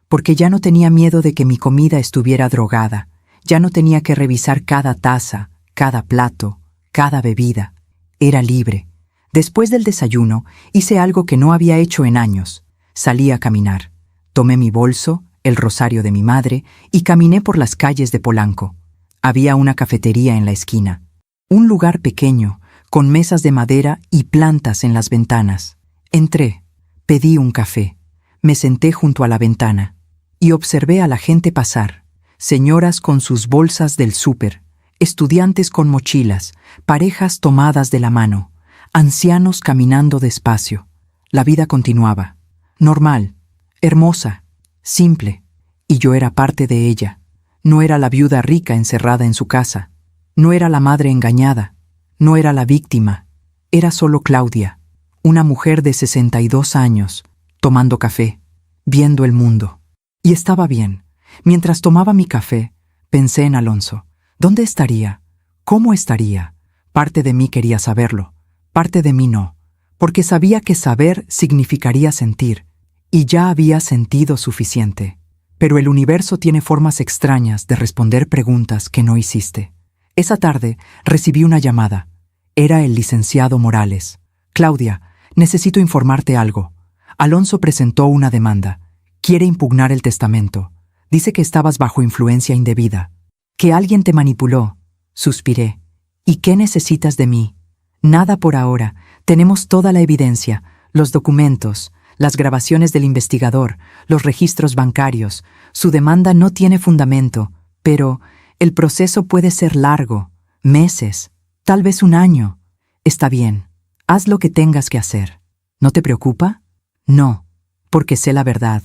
porque ya no tenía miedo de que mi comida estuviera drogada, ya no tenía que revisar cada taza, cada plato, cada bebida. Era libre. Después del desayuno, hice algo que no había hecho en años. Salí a caminar. Tomé mi bolso, el rosario de mi madre, y caminé por las calles de Polanco. Había una cafetería en la esquina. Un lugar pequeño, con mesas de madera y plantas en las ventanas. Entré, pedí un café, me senté junto a la ventana y observé a la gente pasar, señoras con sus bolsas del súper, estudiantes con mochilas, parejas tomadas de la mano, ancianos caminando despacio. La vida continuaba, normal, hermosa, simple, y yo era parte de ella. No era la viuda rica encerrada en su casa, no era la madre engañada, no era la víctima, era solo Claudia, una mujer de 62 años, tomando café, viendo el mundo. Y estaba bien. Mientras tomaba mi café, pensé en Alonso. ¿Dónde estaría? ¿Cómo estaría? Parte de mí quería saberlo, parte de mí no, porque sabía que saber significaría sentir, y ya había sentido suficiente. Pero el universo tiene formas extrañas de responder preguntas que no hiciste. Esa tarde recibí una llamada. Era el licenciado Morales. Claudia, necesito informarte algo. Alonso presentó una demanda. Quiere impugnar el testamento. Dice que estabas bajo influencia indebida, que alguien te manipuló. Suspiré. ¿Y qué necesitas de mí? Nada por ahora. Tenemos toda la evidencia, los documentos, las grabaciones del investigador, los registros bancarios. Su demanda no tiene fundamento, pero el proceso puede ser largo, meses, tal vez un año. Está bien, haz lo que tengas que hacer. ¿No te preocupa? No, porque sé la verdad,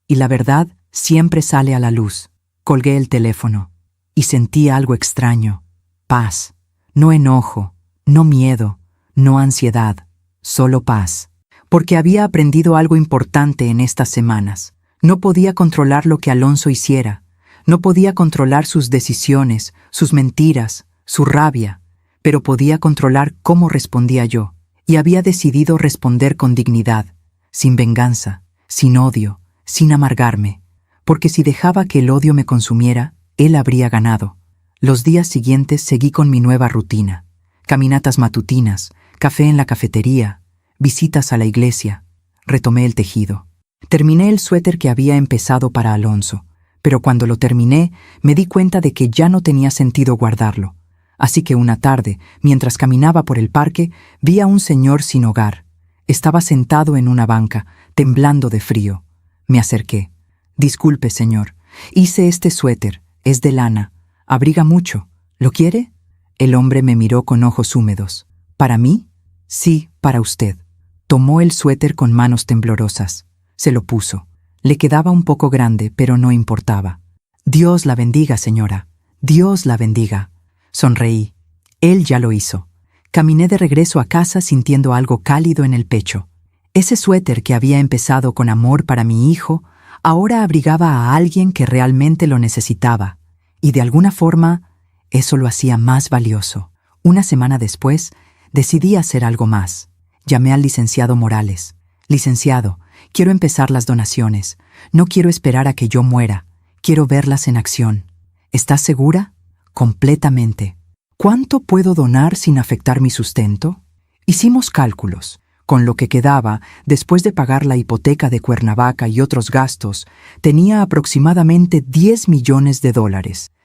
y la verdad siempre sale a la luz. Colgué el teléfono, y sentí algo extraño. Paz, no enojo, no miedo, no ansiedad, solo paz. Porque había aprendido algo importante en estas semanas. No podía controlar lo que Alonso hiciera. No podía controlar sus decisiones, sus mentiras, su rabia, pero podía controlar cómo respondía yo. Y había decidido responder con dignidad, sin venganza, sin odio, sin amargarme. Porque si dejaba que el odio me consumiera, él habría ganado. Los días siguientes seguí con mi nueva rutina. Caminatas matutinas, café en la cafetería, visitas a la iglesia. Retomé el tejido. Terminé el suéter que había empezado para Alonso, pero cuando lo terminé me di cuenta de que ya no tenía sentido guardarlo. Así que una tarde, mientras caminaba por el parque, vi a un señor sin hogar. Estaba sentado en una banca, temblando de frío. Me acerqué. «Disculpe, señor. Hice este suéter. Es de lana. Abriga mucho. ¿Lo quiere?» El hombre me miró con ojos húmedos. «¿Para mí?» «Sí, para usted». Tomó el suéter con manos temblorosas. Se lo puso. Le quedaba un poco grande, pero no importaba. «Dios la bendiga, señora. Dios la bendiga». Sonreí. Él ya lo hizo. Caminé de regreso a casa sintiendo algo cálido en el pecho. Ese suéter que había empezado con amor para mi hijo, ahora abrigaba a alguien que realmente lo necesitaba. Y de alguna forma, eso lo hacía más valioso. Una semana después, decidí hacer algo más. Llamé al licenciado Morales. «Licenciado, quiero empezar las donaciones. No quiero esperar a que yo muera. Quiero verlas en acción. ¿Estás segura?» «Completamente». «¿Cuánto puedo donar sin afectar mi sustento?» Hicimos cálculos. Con lo que quedaba, después de pagar la hipoteca de Cuernavaca y otros gastos, tenía aproximadamente $10 millones.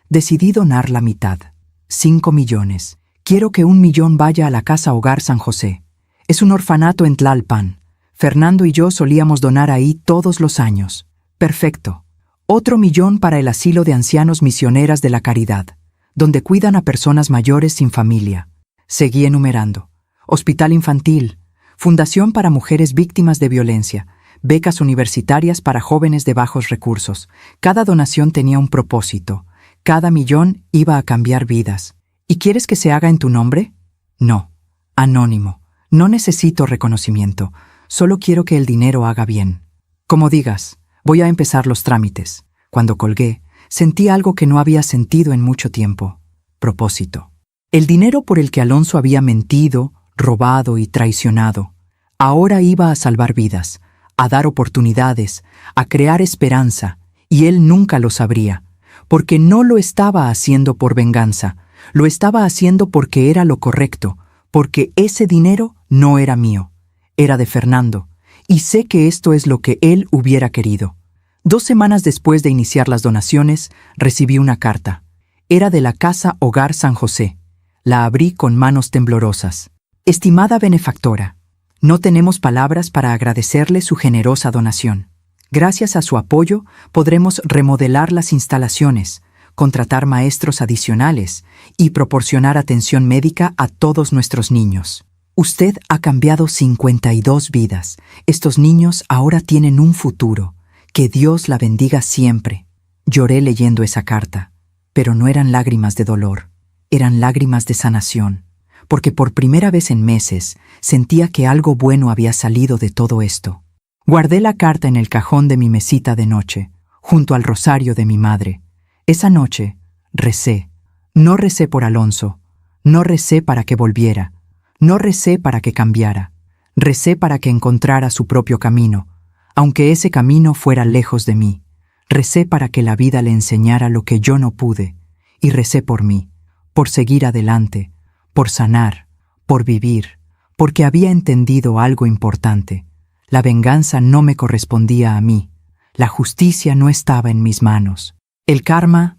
Decidí donar la mitad. 5 millones. Quiero que 1 millón vaya a la Casa Hogar San José. Es un orfanato en Tlalpan. Fernando y yo solíamos donar ahí todos los años. Perfecto. Otro 1 millón para el asilo de ancianos misioneras de la caridad, donde cuidan a personas mayores sin familia. Seguí enumerando. Hospital infantil, fundación para mujeres víctimas de violencia, becas universitarias para jóvenes de bajos recursos. Cada donación tenía un propósito. Cada 1 millón iba a cambiar vidas. ¿Y quieres que se haga en tu nombre? No. Anónimo. No necesito reconocimiento. Solo quiero que el dinero haga bien. Como digas, voy a empezar los trámites. Cuando colgué, sentí algo que no había sentido en mucho tiempo. Propósito. El dinero por el que Alonso había mentido, robado y traicionado, ahora iba a salvar vidas, a dar oportunidades, a crear esperanza, y él nunca lo sabría, porque no lo estaba haciendo por venganza, lo estaba haciendo porque era lo correcto, porque ese dinero no era mío, era de Fernando, y sé que esto es lo que él hubiera querido. 2 semanas después de iniciar las donaciones, recibí una carta. Era de la Casa Hogar San José. La abrí con manos temblorosas. «Estimada benefactora, no tenemos palabras para agradecerle su generosa donación. Gracias a su apoyo, podremos remodelar las instalaciones, contratar maestros adicionales y proporcionar atención médica a todos nuestros niños. Usted ha cambiado 52 vidas. Estos niños ahora tienen un futuro. Que Dios la bendiga siempre». Lloré leyendo esa carta, pero no eran lágrimas de dolor, eran lágrimas de sanación, porque por primera vez en meses sentía que algo bueno había salido de todo esto. Guardé la carta en el cajón de mi mesita de noche, junto al rosario de mi madre. Esa noche recé. No recé por Alonso, no recé para que volviera, no recé para que cambiara, recé para que encontrara su propio camino, aunque ese camino fuera lejos de mí. Recé para que la vida le enseñara lo que yo no pude, y recé por mí, por seguir adelante, por sanar, por vivir, porque había entendido algo importante. La venganza no me correspondía a mí. La justicia no estaba en mis manos. El karma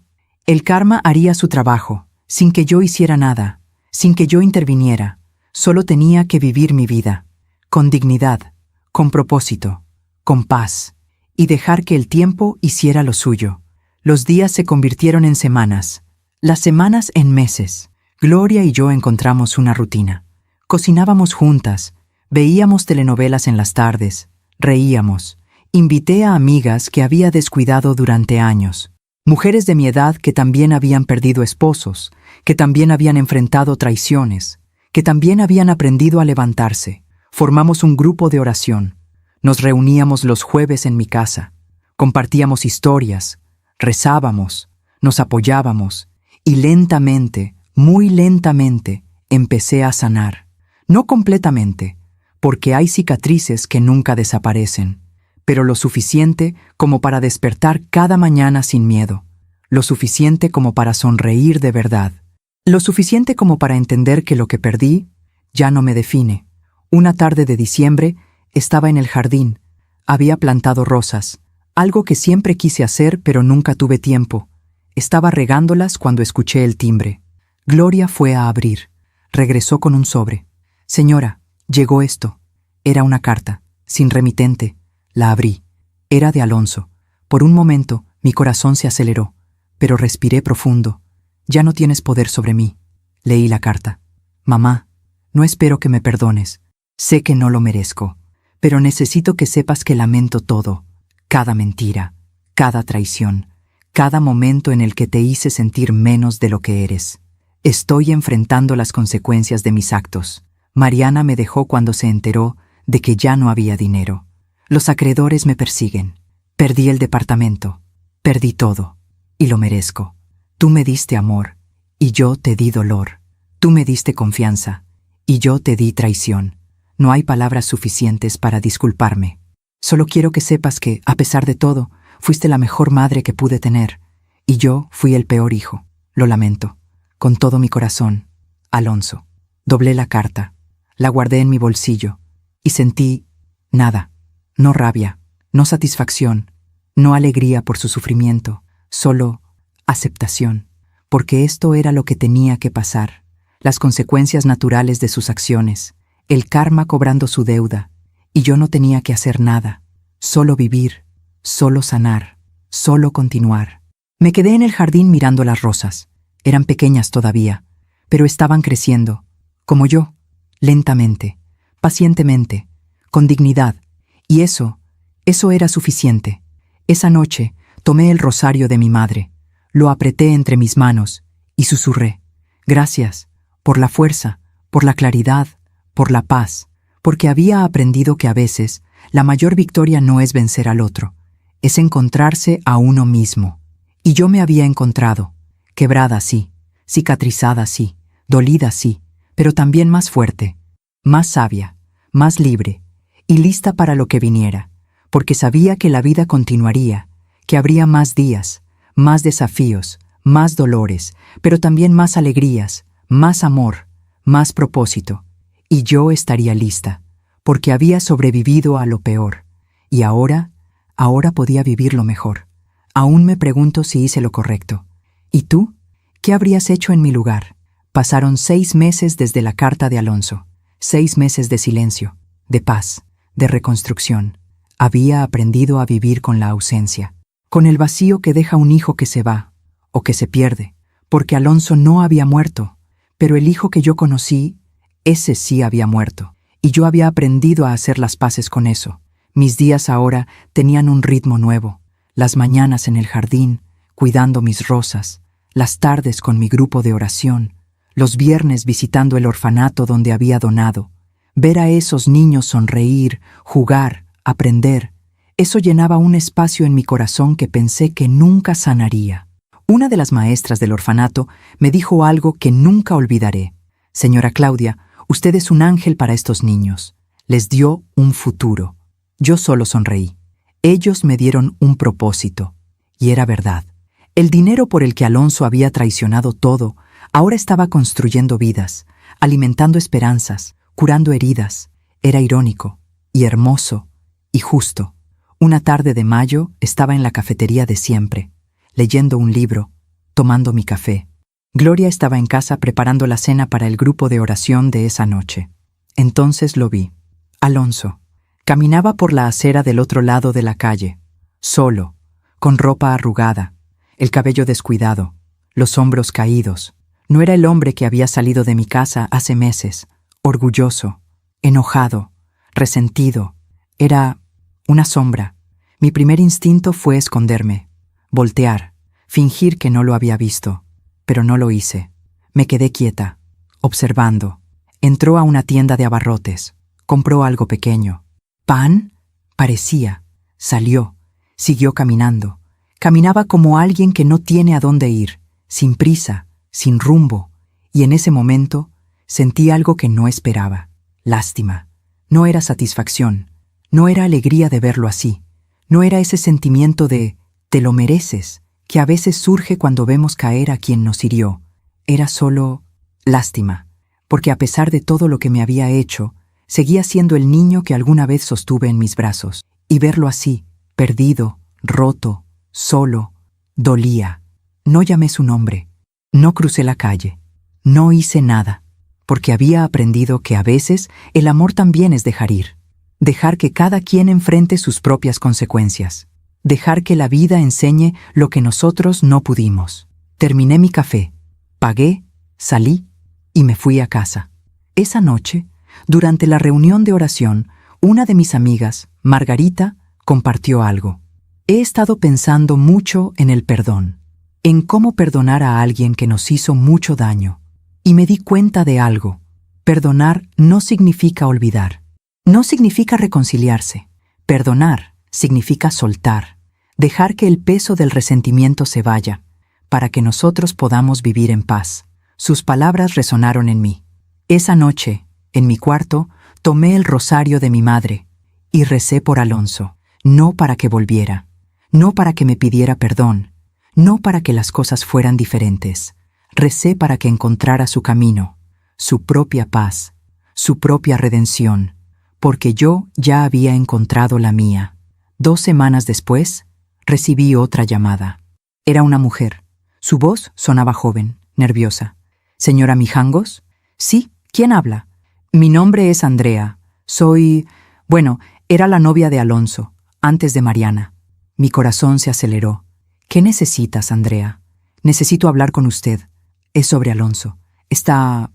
haría su trabajo, sin que yo hiciera nada, sin que yo interviniera. Solo tenía que vivir mi vida, con dignidad, con propósito, con paz, y dejar que el tiempo hiciera lo suyo. Los días se convirtieron en semanas, las semanas en meses. Gloria y yo encontramos una rutina. Cocinábamos juntas, veíamos telenovelas en las tardes, reíamos. Invité a amigas que había descuidado durante años. Mujeres de mi edad que también habían perdido esposos, que también habían enfrentado traiciones, que también habían aprendido a levantarse. Formamos un grupo de oración. Nos reuníamos los jueves en mi casa. Compartíamos historias, rezábamos, nos apoyábamos y lentamente, muy lentamente, empecé a sanar. No completamente, porque hay cicatrices que nunca desaparecen, pero lo suficiente como para despertar cada mañana sin miedo, lo suficiente como para sonreír de verdad, lo suficiente como para entender que lo que perdí ya no me define. Una tarde de diciembre estaba en el jardín, había plantado rosas, algo que siempre quise hacer pero nunca tuve tiempo. Estaba regándolas cuando escuché el timbre. Gloria fue a abrir, regresó con un sobre. Señora, llegó esto. Era una carta, sin remitente. La abrí. Era de Alonso. Por un momento, mi corazón se aceleró, pero respiré profundo. Ya no tienes poder sobre mí. Leí la carta. Mamá, no espero que me perdones. Sé que no lo merezco, pero necesito que sepas que lamento todo. Cada mentira, cada traición, cada momento en el que te hice sentir menos de lo que eres. Estoy enfrentando las consecuencias de mis actos. Mariana me dejó cuando se enteró de que ya no había dinero. Los acreedores me persiguen. Perdí el departamento. Perdí todo. Y lo merezco. Tú me diste amor, y yo te di dolor. Tú me diste confianza, y yo te di traición. No hay palabras suficientes para disculparme. Solo quiero que sepas que, a pesar de todo, fuiste la mejor madre que pude tener, y yo fui el peor hijo. Lo lamento. Con todo mi corazón. Alonso. Doblé la carta. La guardé en mi bolsillo. Y sentí nada. No rabia, no satisfacción, no alegría por su sufrimiento, solo aceptación, porque esto era lo que tenía que pasar, las consecuencias naturales de sus acciones, el karma cobrando su deuda, y yo no tenía que hacer nada, solo vivir, solo sanar, solo continuar. Me quedé en el jardín mirando las rosas. Eran pequeñas todavía, pero estaban creciendo, como yo, lentamente, pacientemente, con dignidad. Y eso era suficiente. Esa noche tomé el rosario de mi madre, lo apreté entre mis manos y susurré: gracias, por la fuerza, por la claridad, por la paz, porque había aprendido que a veces la mayor victoria no es vencer al otro, es encontrarse a uno mismo. Y yo me había encontrado, quebrada sí, cicatrizada sí, dolida sí, pero también más fuerte, más sabia, más libre, y lista para lo que viniera, porque sabía que la vida continuaría, que habría más días, más desafíos, más dolores, pero también más alegrías, más amor, más propósito. Y yo estaría lista, porque había sobrevivido a lo peor, y ahora podía vivir lo mejor. Aún me pregunto si hice lo correcto. ¿Y tú? ¿Qué habrías hecho en mi lugar? Pasaron 6 meses desde la carta de Alonso, 6 meses de silencio, de paz, de reconstrucción. Había aprendido a vivir con la ausencia, con el vacío que deja un hijo que se va, o que se pierde, porque Alonso no había muerto, pero el hijo que yo conocí, ese sí había muerto, y yo había aprendido a hacer las paces con eso. Mis días ahora tenían un ritmo nuevo, las mañanas en el jardín, cuidando mis rosas, las tardes con mi grupo de oración, los viernes visitando el orfanato donde había donado. Ver a esos niños sonreír, jugar, aprender, eso llenaba un espacio en mi corazón que pensé que nunca sanaría. Una de las maestras del orfanato me dijo algo que nunca olvidaré. Señora Claudia, usted es un ángel para estos niños. Les dio un futuro. Yo solo sonreí. Ellos me dieron un propósito. Y era verdad. El dinero por el que Alonso había traicionado todo, ahora estaba construyendo vidas, alimentando esperanzas, curando heridas. Era irónico, y hermoso, y justo. Una tarde de mayo estaba en la cafetería de siempre, leyendo un libro, tomando mi café. Gloria estaba en casa preparando la cena para el grupo de oración de esa noche. Entonces lo vi. Alonso. Caminaba por la acera del otro lado de la calle, solo, con ropa arrugada, el cabello descuidado, los hombros caídos. No era el hombre que había salido de mi casa hace meses, orgulloso, enojado, resentido. Era una sombra. Mi primer instinto fue esconderme, voltear, fingir que no lo había visto, pero no lo hice. Me quedé quieta, observando. Entró a una tienda de abarrotes, compró algo pequeño. ¿Pan? Parecía. Salió, siguió caminando. Caminaba como alguien que no tiene a dónde ir, sin prisa, sin rumbo, y en ese momento sentí algo que no esperaba. Lástima. No era satisfacción, no era alegría de verlo así, no era ese sentimiento de «te lo mereces», que a veces surge cuando vemos caer a quien nos hirió. Era solo lástima, porque a pesar de todo lo que me había hecho, seguía siendo el niño que alguna vez sostuve en mis brazos, y verlo así, perdido, roto, solo, dolía. No llamé su nombre, no crucé la calle, no hice nada, porque había aprendido que a veces el amor también es dejar ir, dejar que cada quien enfrente sus propias consecuencias, dejar que la vida enseñe lo que nosotros no pudimos. Terminé mi café, pagué, salí y me fui a casa. Esa noche, durante la reunión de oración, una de mis amigas, Margarita, compartió algo. He estado pensando mucho en el perdón, en cómo perdonar a alguien que nos hizo mucho daño, y me di cuenta de algo. Perdonar no significa olvidar, no significa reconciliarse. Perdonar significa soltar, dejar que el peso del resentimiento se vaya, para que nosotros podamos vivir en paz. Sus palabras resonaron en mí. Esa noche, en mi cuarto, tomé el rosario de mi madre y recé por Alonso, no para que volviera, no para que me pidiera perdón, no para que las cosas fueran diferentes. Recé para que encontrara su camino, su propia paz, su propia redención, porque yo ya había encontrado la mía. 2 semanas después, recibí otra llamada. Era una mujer. Su voz sonaba joven, nerviosa. «¿Señora Mijangos?» «Sí, ¿quién habla?» «Mi nombre es Andrea. Era la novia de Alonso, antes de Mariana». Mi corazón se aceleró. «¿Qué necesitas, Andrea?» «Necesito hablar con usted. Es sobre Alonso. Está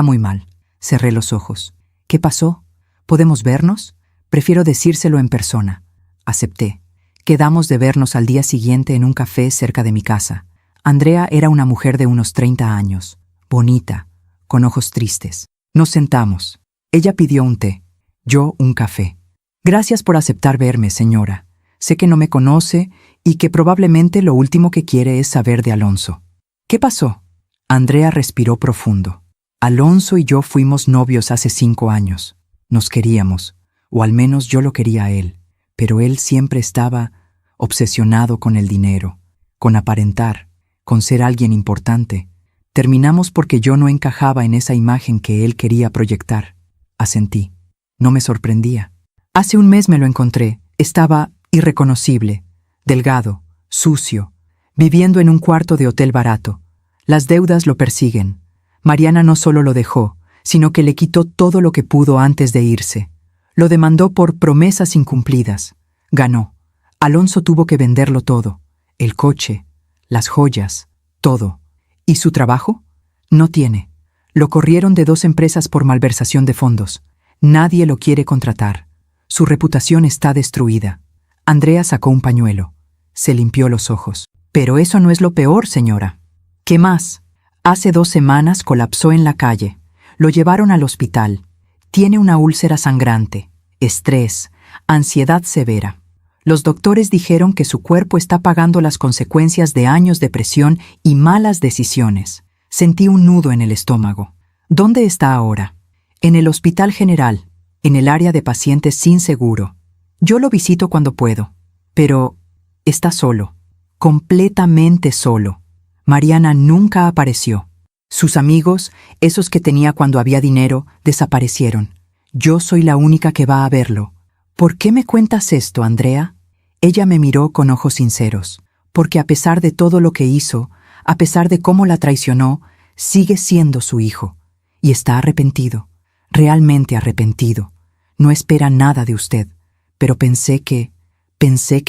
muy mal». Cerré los ojos. «¿Qué pasó? ¿Podemos vernos?» «Prefiero decírselo en persona». Acepté. Quedamos de vernos al día siguiente en un café cerca de mi casa. Andrea era una mujer de unos 30 años, bonita, con ojos tristes. Nos sentamos. Ella pidió un té, yo un café. «Gracias por aceptar verme, señora. Sé que no me conoce y que probablemente lo último que quiere es saber de Alonso». «¿Qué pasó?» Andrea respiró profundo. «Alonso y yo fuimos novios hace 5 años. Nos queríamos, o al menos yo lo quería a él, pero él siempre estaba obsesionado con el dinero, con aparentar, con ser alguien importante. Terminamos porque yo no encajaba en esa imagen que él quería proyectar». Asentí. No me sorprendía. Hace un mes me lo encontré. Estaba irreconocible, delgado, sucio, viviendo en un cuarto de hotel barato. Las deudas lo persiguen. Mariana no solo lo dejó, sino que le quitó todo lo que pudo antes de irse. Lo demandó por promesas incumplidas. Ganó. Alonso tuvo que venderlo todo. El coche, las joyas, todo. ¿Y su trabajo? No tiene. Lo corrieron de 2 empresas por malversación de fondos. Nadie lo quiere contratar. Su reputación está destruida. Andrea sacó un pañuelo. Se limpió los ojos. «Pero eso no es lo peor, señora». «¿Qué más?» «Hace 2 semanas colapsó en la calle. Lo llevaron al hospital. Tiene una úlcera sangrante, estrés, ansiedad severa. Los doctores dijeron que su cuerpo está pagando las consecuencias de años de presión y malas decisiones. Sentí un nudo en el estómago. ¿Dónde está ahora?» «En el Hospital General, en el área de pacientes sin seguro. Yo lo visito cuando puedo. Pero está solo, completamente solo. Mariana nunca apareció. Sus amigos, esos que tenía cuando había dinero, desaparecieron. Yo soy la única que va a verlo». «¿Por qué me cuentas esto, Andrea?» Ella me miró con ojos sinceros, porque a pesar de todo lo que hizo, a pesar de cómo la traicionó, sigue siendo su hijo. Y está arrepentido, realmente arrepentido. No espera nada de usted, pero pensé que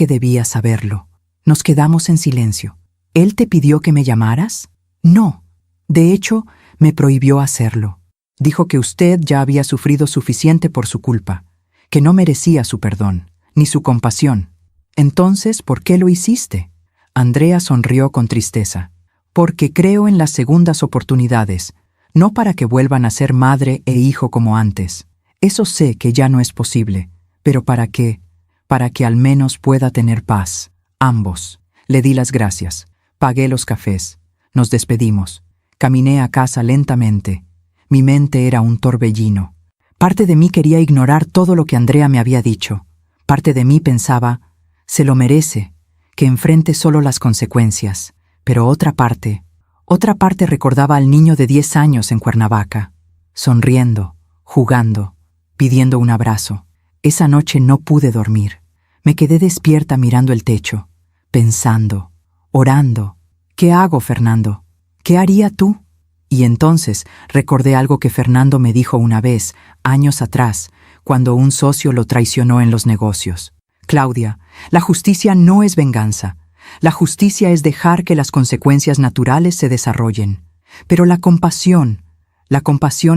debía saberlo. Nos quedamos en silencio. ¿Él te pidió que me llamaras? No. De hecho, me prohibió hacerlo. Dijo que usted ya había sufrido suficiente por su culpa, que no merecía su perdón, ni su compasión. Entonces, ¿por qué lo hiciste? Andrea sonrió con tristeza. Porque creo en las segundas oportunidades, no para que vuelvan a ser madre e hijo como antes. Eso sé que ya no es posible, pero ¿para qué? Para que al menos pueda tener paz. Ambos. Le di las gracias. Pagué los cafés. Nos despedimos. Caminé a casa lentamente. Mi mente era un torbellino. Parte de mí quería ignorar todo lo que Andrea me había dicho. Parte de mí pensaba, se lo merece, que enfrente solo las consecuencias. Pero otra parte recordaba al niño de 10 años en Cuernavaca, sonriendo, jugando, pidiendo un abrazo. Esa noche no pude dormir. Me quedé despierta mirando el techo, pensando, orando. ¿Qué hago, Fernando? ¿Qué haría tú? Y entonces recordé algo que Fernando me dijo una vez, años atrás, cuando un socio lo traicionó en los negocios. Claudia, la justicia no es venganza. La justicia es dejar que las consecuencias naturales se desarrollen. Pero la compasión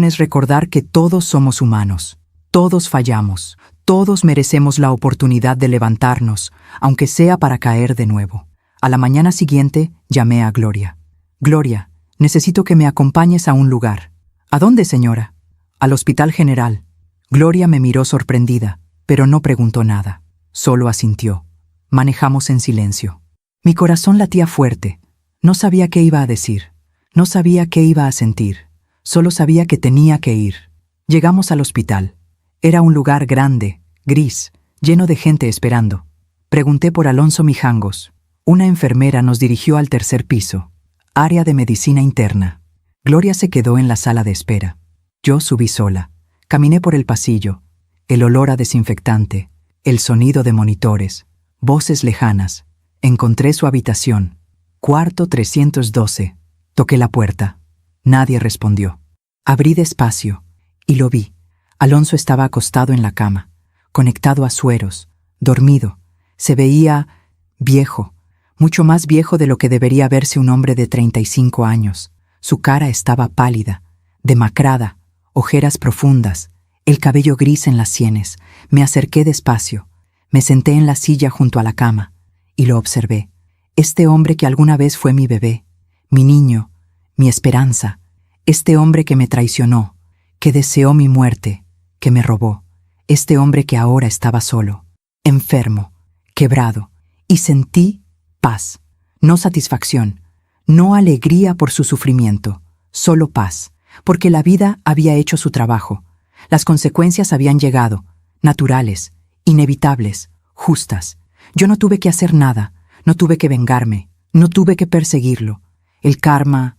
es recordar que todos somos humanos. Todos fallamos. Todos merecemos la oportunidad de levantarnos, aunque sea para caer de nuevo. A la mañana siguiente llamé a Gloria. Gloria, necesito que me acompañes a un lugar. ¿A dónde, señora? Al Hospital General. Gloria me miró sorprendida, pero no preguntó nada. Solo asintió. Manejamos en silencio. Mi corazón latía fuerte. No sabía qué iba a decir. No sabía qué iba a sentir. Solo sabía que tenía que ir. Llegamos al hospital. Era un lugar grande, gris, lleno de gente esperando. Pregunté por Alonso Mijangos. Una enfermera nos dirigió al tercer piso, área de medicina interna. Gloria se quedó en la sala de espera. Yo subí sola. Caminé por el pasillo. El olor a desinfectante, el sonido de monitores, voces lejanas. Encontré su habitación. Cuarto 312. Toqué la puerta. Nadie respondió. Abrí despacio y lo vi. Alonso estaba acostado en la cama, conectado a sueros, dormido. Se veía viejo, mucho más viejo de lo que debería verse un hombre de 35 años. Su cara estaba pálida, demacrada, ojeras profundas, el cabello gris en las sienes. Me acerqué despacio. Me senté en la silla junto a la cama y lo observé. Este hombre que alguna vez fue mi bebé, mi niño, mi esperanza. Este hombre que me traicionó, que deseó mi muerte, que me robó. Este hombre que ahora estaba solo, enfermo, quebrado. Y sentí paz, no satisfacción, no alegría por su sufrimiento, solo paz, porque la vida había hecho su trabajo. Las consecuencias habían llegado, naturales, inevitables, justas. Yo no tuve que hacer nada, no tuve que vengarme, no tuve que perseguirlo. El karma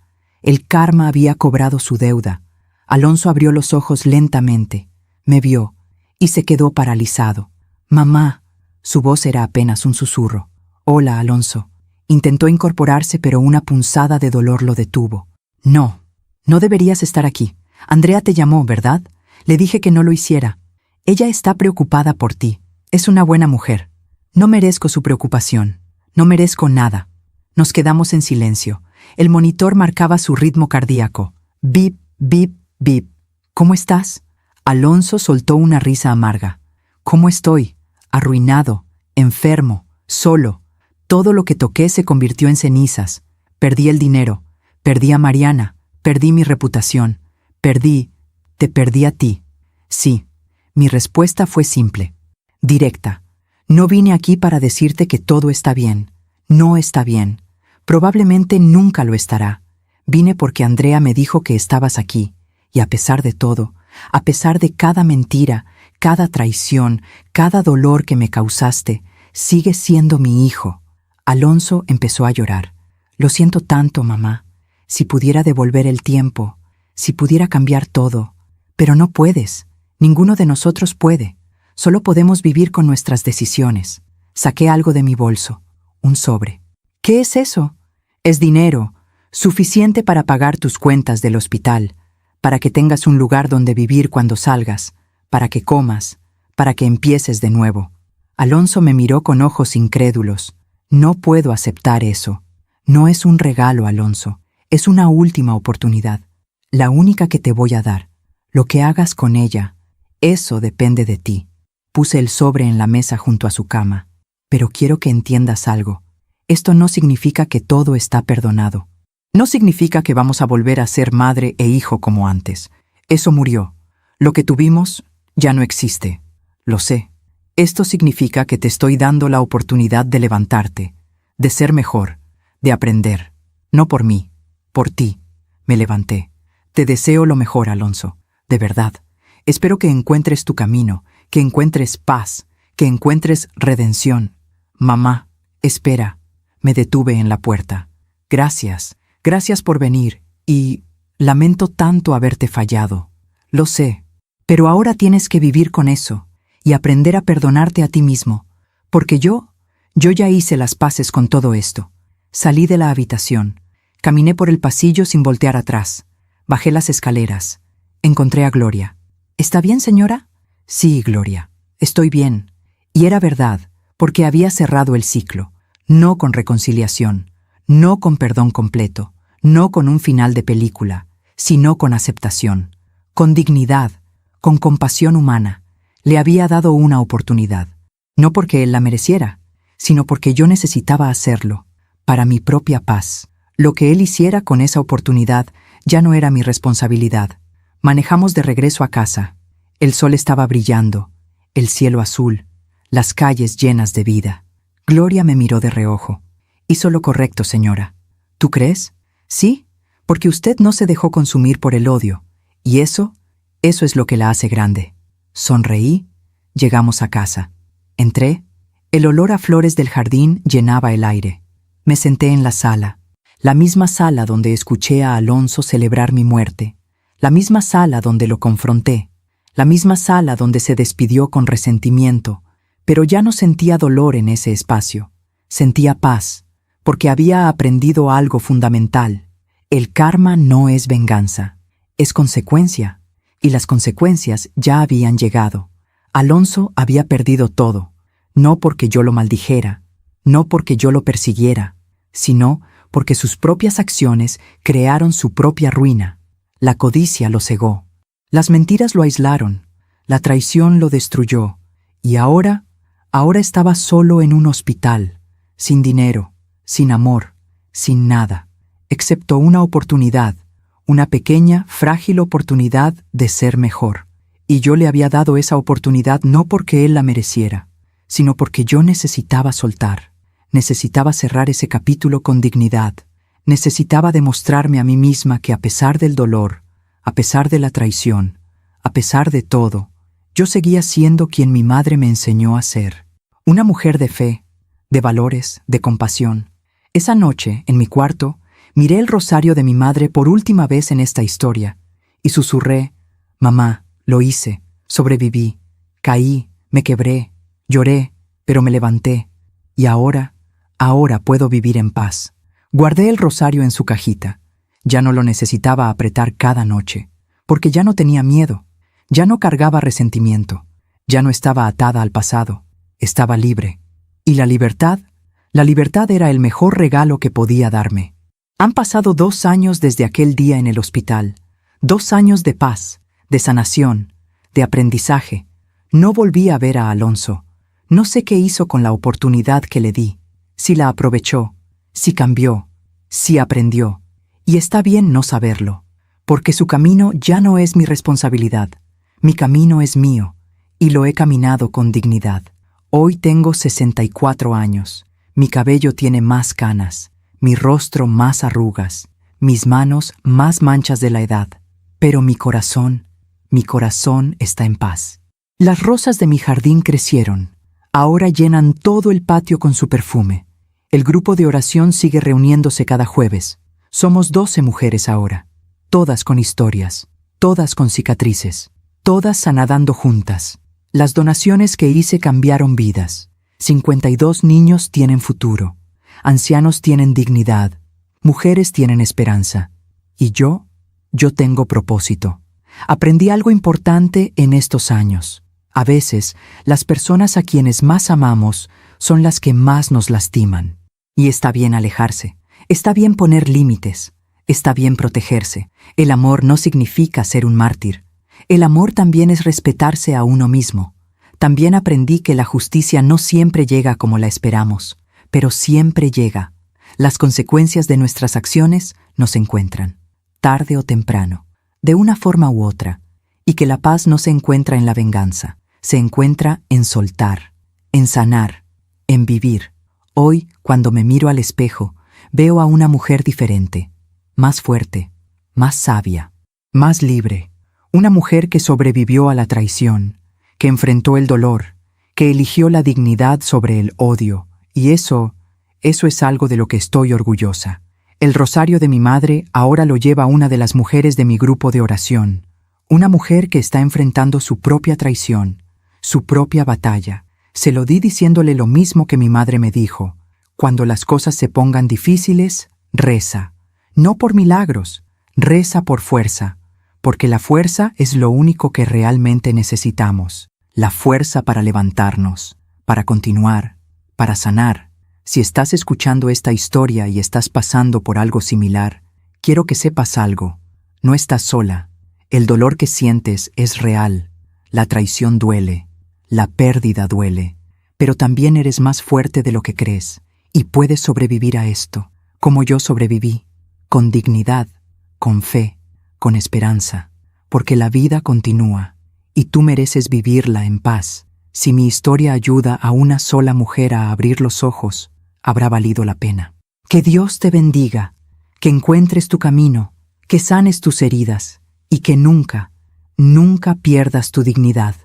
había cobrado su deuda. Alonso abrió los ojos lentamente, me vio y se quedó paralizado. Mamá, su voz era apenas un susurro. Hola, Alonso. Intentó incorporarse, pero una punzada de dolor lo detuvo. No deberías estar aquí. Andrea te llamó, ¿verdad? Le dije que no lo hiciera. Ella está preocupada por ti. Es una buena mujer. No merezco su preocupación. No merezco nada. Nos quedamos en silencio. El monitor marcaba su ritmo cardíaco. Bip, bip, bip. ¿Cómo estás? Alonso soltó una risa amarga. ¿Cómo estoy? Arruinado, enfermo, solo. Todo lo que toqué se convirtió en cenizas. Perdí el dinero, perdí a Mariana, perdí mi reputación, te perdí a ti. Sí, mi respuesta fue simple, directa. No vine aquí para decirte que todo está bien. No está bien. Probablemente nunca lo estará. Vine porque Andrea me dijo que estabas aquí, y a pesar de todo, a pesar de cada mentira, cada traición, cada dolor que me causaste, sigues siendo mi hijo. Alonso empezó a llorar. Lo siento tanto, mamá. Si pudiera devolver el tiempo, si pudiera cambiar todo. Pero no puedes. Ninguno de nosotros puede. Solo podemos vivir con nuestras decisiones. Saqué algo de mi bolso, un sobre. ¿Qué es eso? Es dinero, suficiente para pagar tus cuentas del hospital, para que tengas un lugar donde vivir cuando salgas, para que comas, para que empieces de nuevo. Alonso me miró con ojos incrédulos. No puedo aceptar eso. No es un regalo, Alonso. Es una última oportunidad. La única que te voy a dar. Lo que hagas con ella, eso depende de ti. Puse el sobre en la mesa junto a su cama. Pero quiero que entiendas algo. Esto no significa que todo está perdonado. No significa que vamos a volver a ser madre e hijo como antes. Eso murió. Lo que tuvimos ya no existe. Lo sé. Esto significa que te estoy dando la oportunidad de levantarte, de ser mejor, de aprender. No por mí, por ti. Me levanté. Te deseo lo mejor, Alonso. De verdad. Espero que encuentres tu camino, que encuentres paz, que encuentres redención. Mamá, espera. Me detuve en la puerta. Gracias. Gracias por venir, y lamento tanto haberte fallado. Lo sé, pero ahora tienes que vivir con eso y aprender a perdonarte a ti mismo, porque yo ya hice las paces con todo esto. Salí de la habitación, caminé por el pasillo sin voltear atrás, bajé las escaleras, encontré a Gloria. ¿Está bien, señora? Sí, Gloria, estoy bien. Y era verdad, porque había cerrado el ciclo, no con reconciliación, no con perdón completo, no con un final de película, sino con aceptación, con dignidad, con compasión humana. Le había dado una oportunidad, no porque él la mereciera, sino porque yo necesitaba hacerlo, para mi propia paz. Lo que él hiciera con esa oportunidad ya no era mi responsabilidad. Manejamos de regreso a casa. El sol estaba brillando, el cielo azul, las calles llenas de vida. Gloria me miró de reojo. Hizo lo correcto, señora. ¿Tú crees? Sí, porque usted no se dejó consumir por el odio, y eso es lo que la hace grande. Sonreí, llegamos a casa. Entré, el olor a flores del jardín llenaba el aire. Me senté en la sala, la misma sala donde escuché a Alonso celebrar mi muerte, la misma sala donde lo confronté, la misma sala donde se despidió con resentimiento, pero ya no sentía dolor en ese espacio, sentía paz, porque había aprendido algo fundamental. El karma no es venganza, es consecuencia, y las consecuencias ya habían llegado. Alonso había perdido todo, no porque yo lo maldijera, no porque yo lo persiguiera, sino porque sus propias acciones crearon su propia ruina. La codicia lo cegó, las mentiras lo aislaron, la traición lo destruyó, y ahora estaba solo en un hospital, sin dinero, sin amor, sin nada, excepto una oportunidad, una pequeña, frágil oportunidad de ser mejor. Y yo le había dado esa oportunidad no porque él la mereciera, sino porque yo necesitaba soltar, necesitaba cerrar ese capítulo con dignidad, necesitaba demostrarme a mí misma que a pesar del dolor, a pesar de la traición, a pesar de todo, yo seguía siendo quien mi madre me enseñó a ser, una mujer de fe, de valores, de compasión. Esa noche, en mi cuarto, miré el rosario de mi madre por última vez en esta historia, y susurré: «Mamá, lo hice, sobreviví, caí, me quebré, lloré, pero me levanté, y ahora puedo vivir en paz». Guardé el rosario en su cajita. Ya no lo necesitaba apretar cada noche, porque ya no tenía miedo, ya no cargaba resentimiento, ya no estaba atada al pasado, estaba libre. Y la libertad era el mejor regalo que podía darme. Han pasado 2 años desde aquel día en el hospital, 2 años de paz, de sanación, de aprendizaje. No volví a ver a Alonso. No sé qué hizo con la oportunidad que le di, si la aprovechó, si cambió, si aprendió. Y está bien no saberlo, porque su camino ya no es mi responsabilidad. Mi camino es mío, y lo he caminado con dignidad. Hoy tengo 64 años. Mi cabello tiene más canas, mi rostro más arrugas, mis manos más manchas de la edad. Pero mi corazón está en paz. Las rosas de mi jardín crecieron. Ahora llenan todo el patio con su perfume. El grupo de oración sigue reuniéndose cada jueves. Somos 12 mujeres ahora, todas con historias, todas con cicatrices, todas sanando juntas. Las donaciones que hice cambiaron vidas. 52 niños tienen futuro, ancianos tienen dignidad, mujeres tienen esperanza. Y yo tengo propósito. Aprendí algo importante en estos años. A veces, las personas a quienes más amamos son las que más nos lastiman. Y está bien alejarse, está bien poner límites, está bien protegerse. El amor no significa ser un mártir. El amor también es respetarse a uno mismo. También aprendí que la justicia no siempre llega como la esperamos, pero siempre llega. Las consecuencias de nuestras acciones nos encuentran, tarde o temprano, de una forma u otra, y que la paz no se encuentra en la venganza, se encuentra en soltar, en sanar, en vivir. Hoy, cuando me miro al espejo, veo a una mujer diferente, más fuerte, más sabia, más libre. Una mujer que sobrevivió a la traición, que enfrentó el dolor, que eligió la dignidad sobre el odio. Y eso es algo de lo que estoy orgullosa. El rosario de mi madre ahora lo lleva una de las mujeres de mi grupo de oración. Una mujer que está enfrentando su propia traición, su propia batalla. Se lo di diciéndole lo mismo que mi madre me dijo. Cuando las cosas se pongan difíciles, reza. No por milagros, reza por fuerza. Porque la fuerza es lo único que realmente necesitamos. La fuerza para levantarnos, para continuar, para sanar. Si estás escuchando esta historia y estás pasando por algo similar, quiero que sepas algo. No estás sola. El dolor que sientes es real. La traición duele. La pérdida duele. Pero también eres más fuerte de lo que crees. Y puedes sobrevivir a esto, como yo sobreviví. Con dignidad, con fe, con esperanza. Porque la vida continúa. Y tú mereces vivirla en paz. Si mi historia ayuda a una sola mujer a abrir los ojos, habrá valido la pena. Que Dios te bendiga, que encuentres tu camino, que sanes tus heridas y que nunca, nunca pierdas tu dignidad,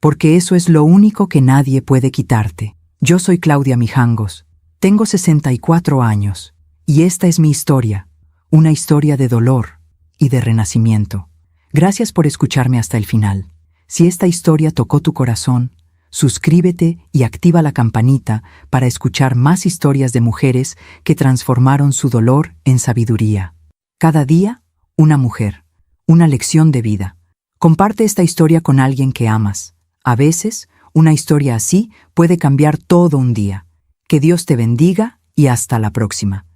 porque eso es lo único que nadie puede quitarte. Yo soy Claudia Mijangos, tengo 64 años y esta es mi historia, una historia de dolor y de renacimiento. Gracias por escucharme hasta el final. Si esta historia tocó tu corazón, suscríbete y activa la campanita para escuchar más historias de mujeres que transformaron su dolor en sabiduría. Cada día, una mujer, una lección de vida. Comparte esta historia con alguien que amas. A veces, una historia así puede cambiar todo un día. Que Dios te bendiga y hasta la próxima.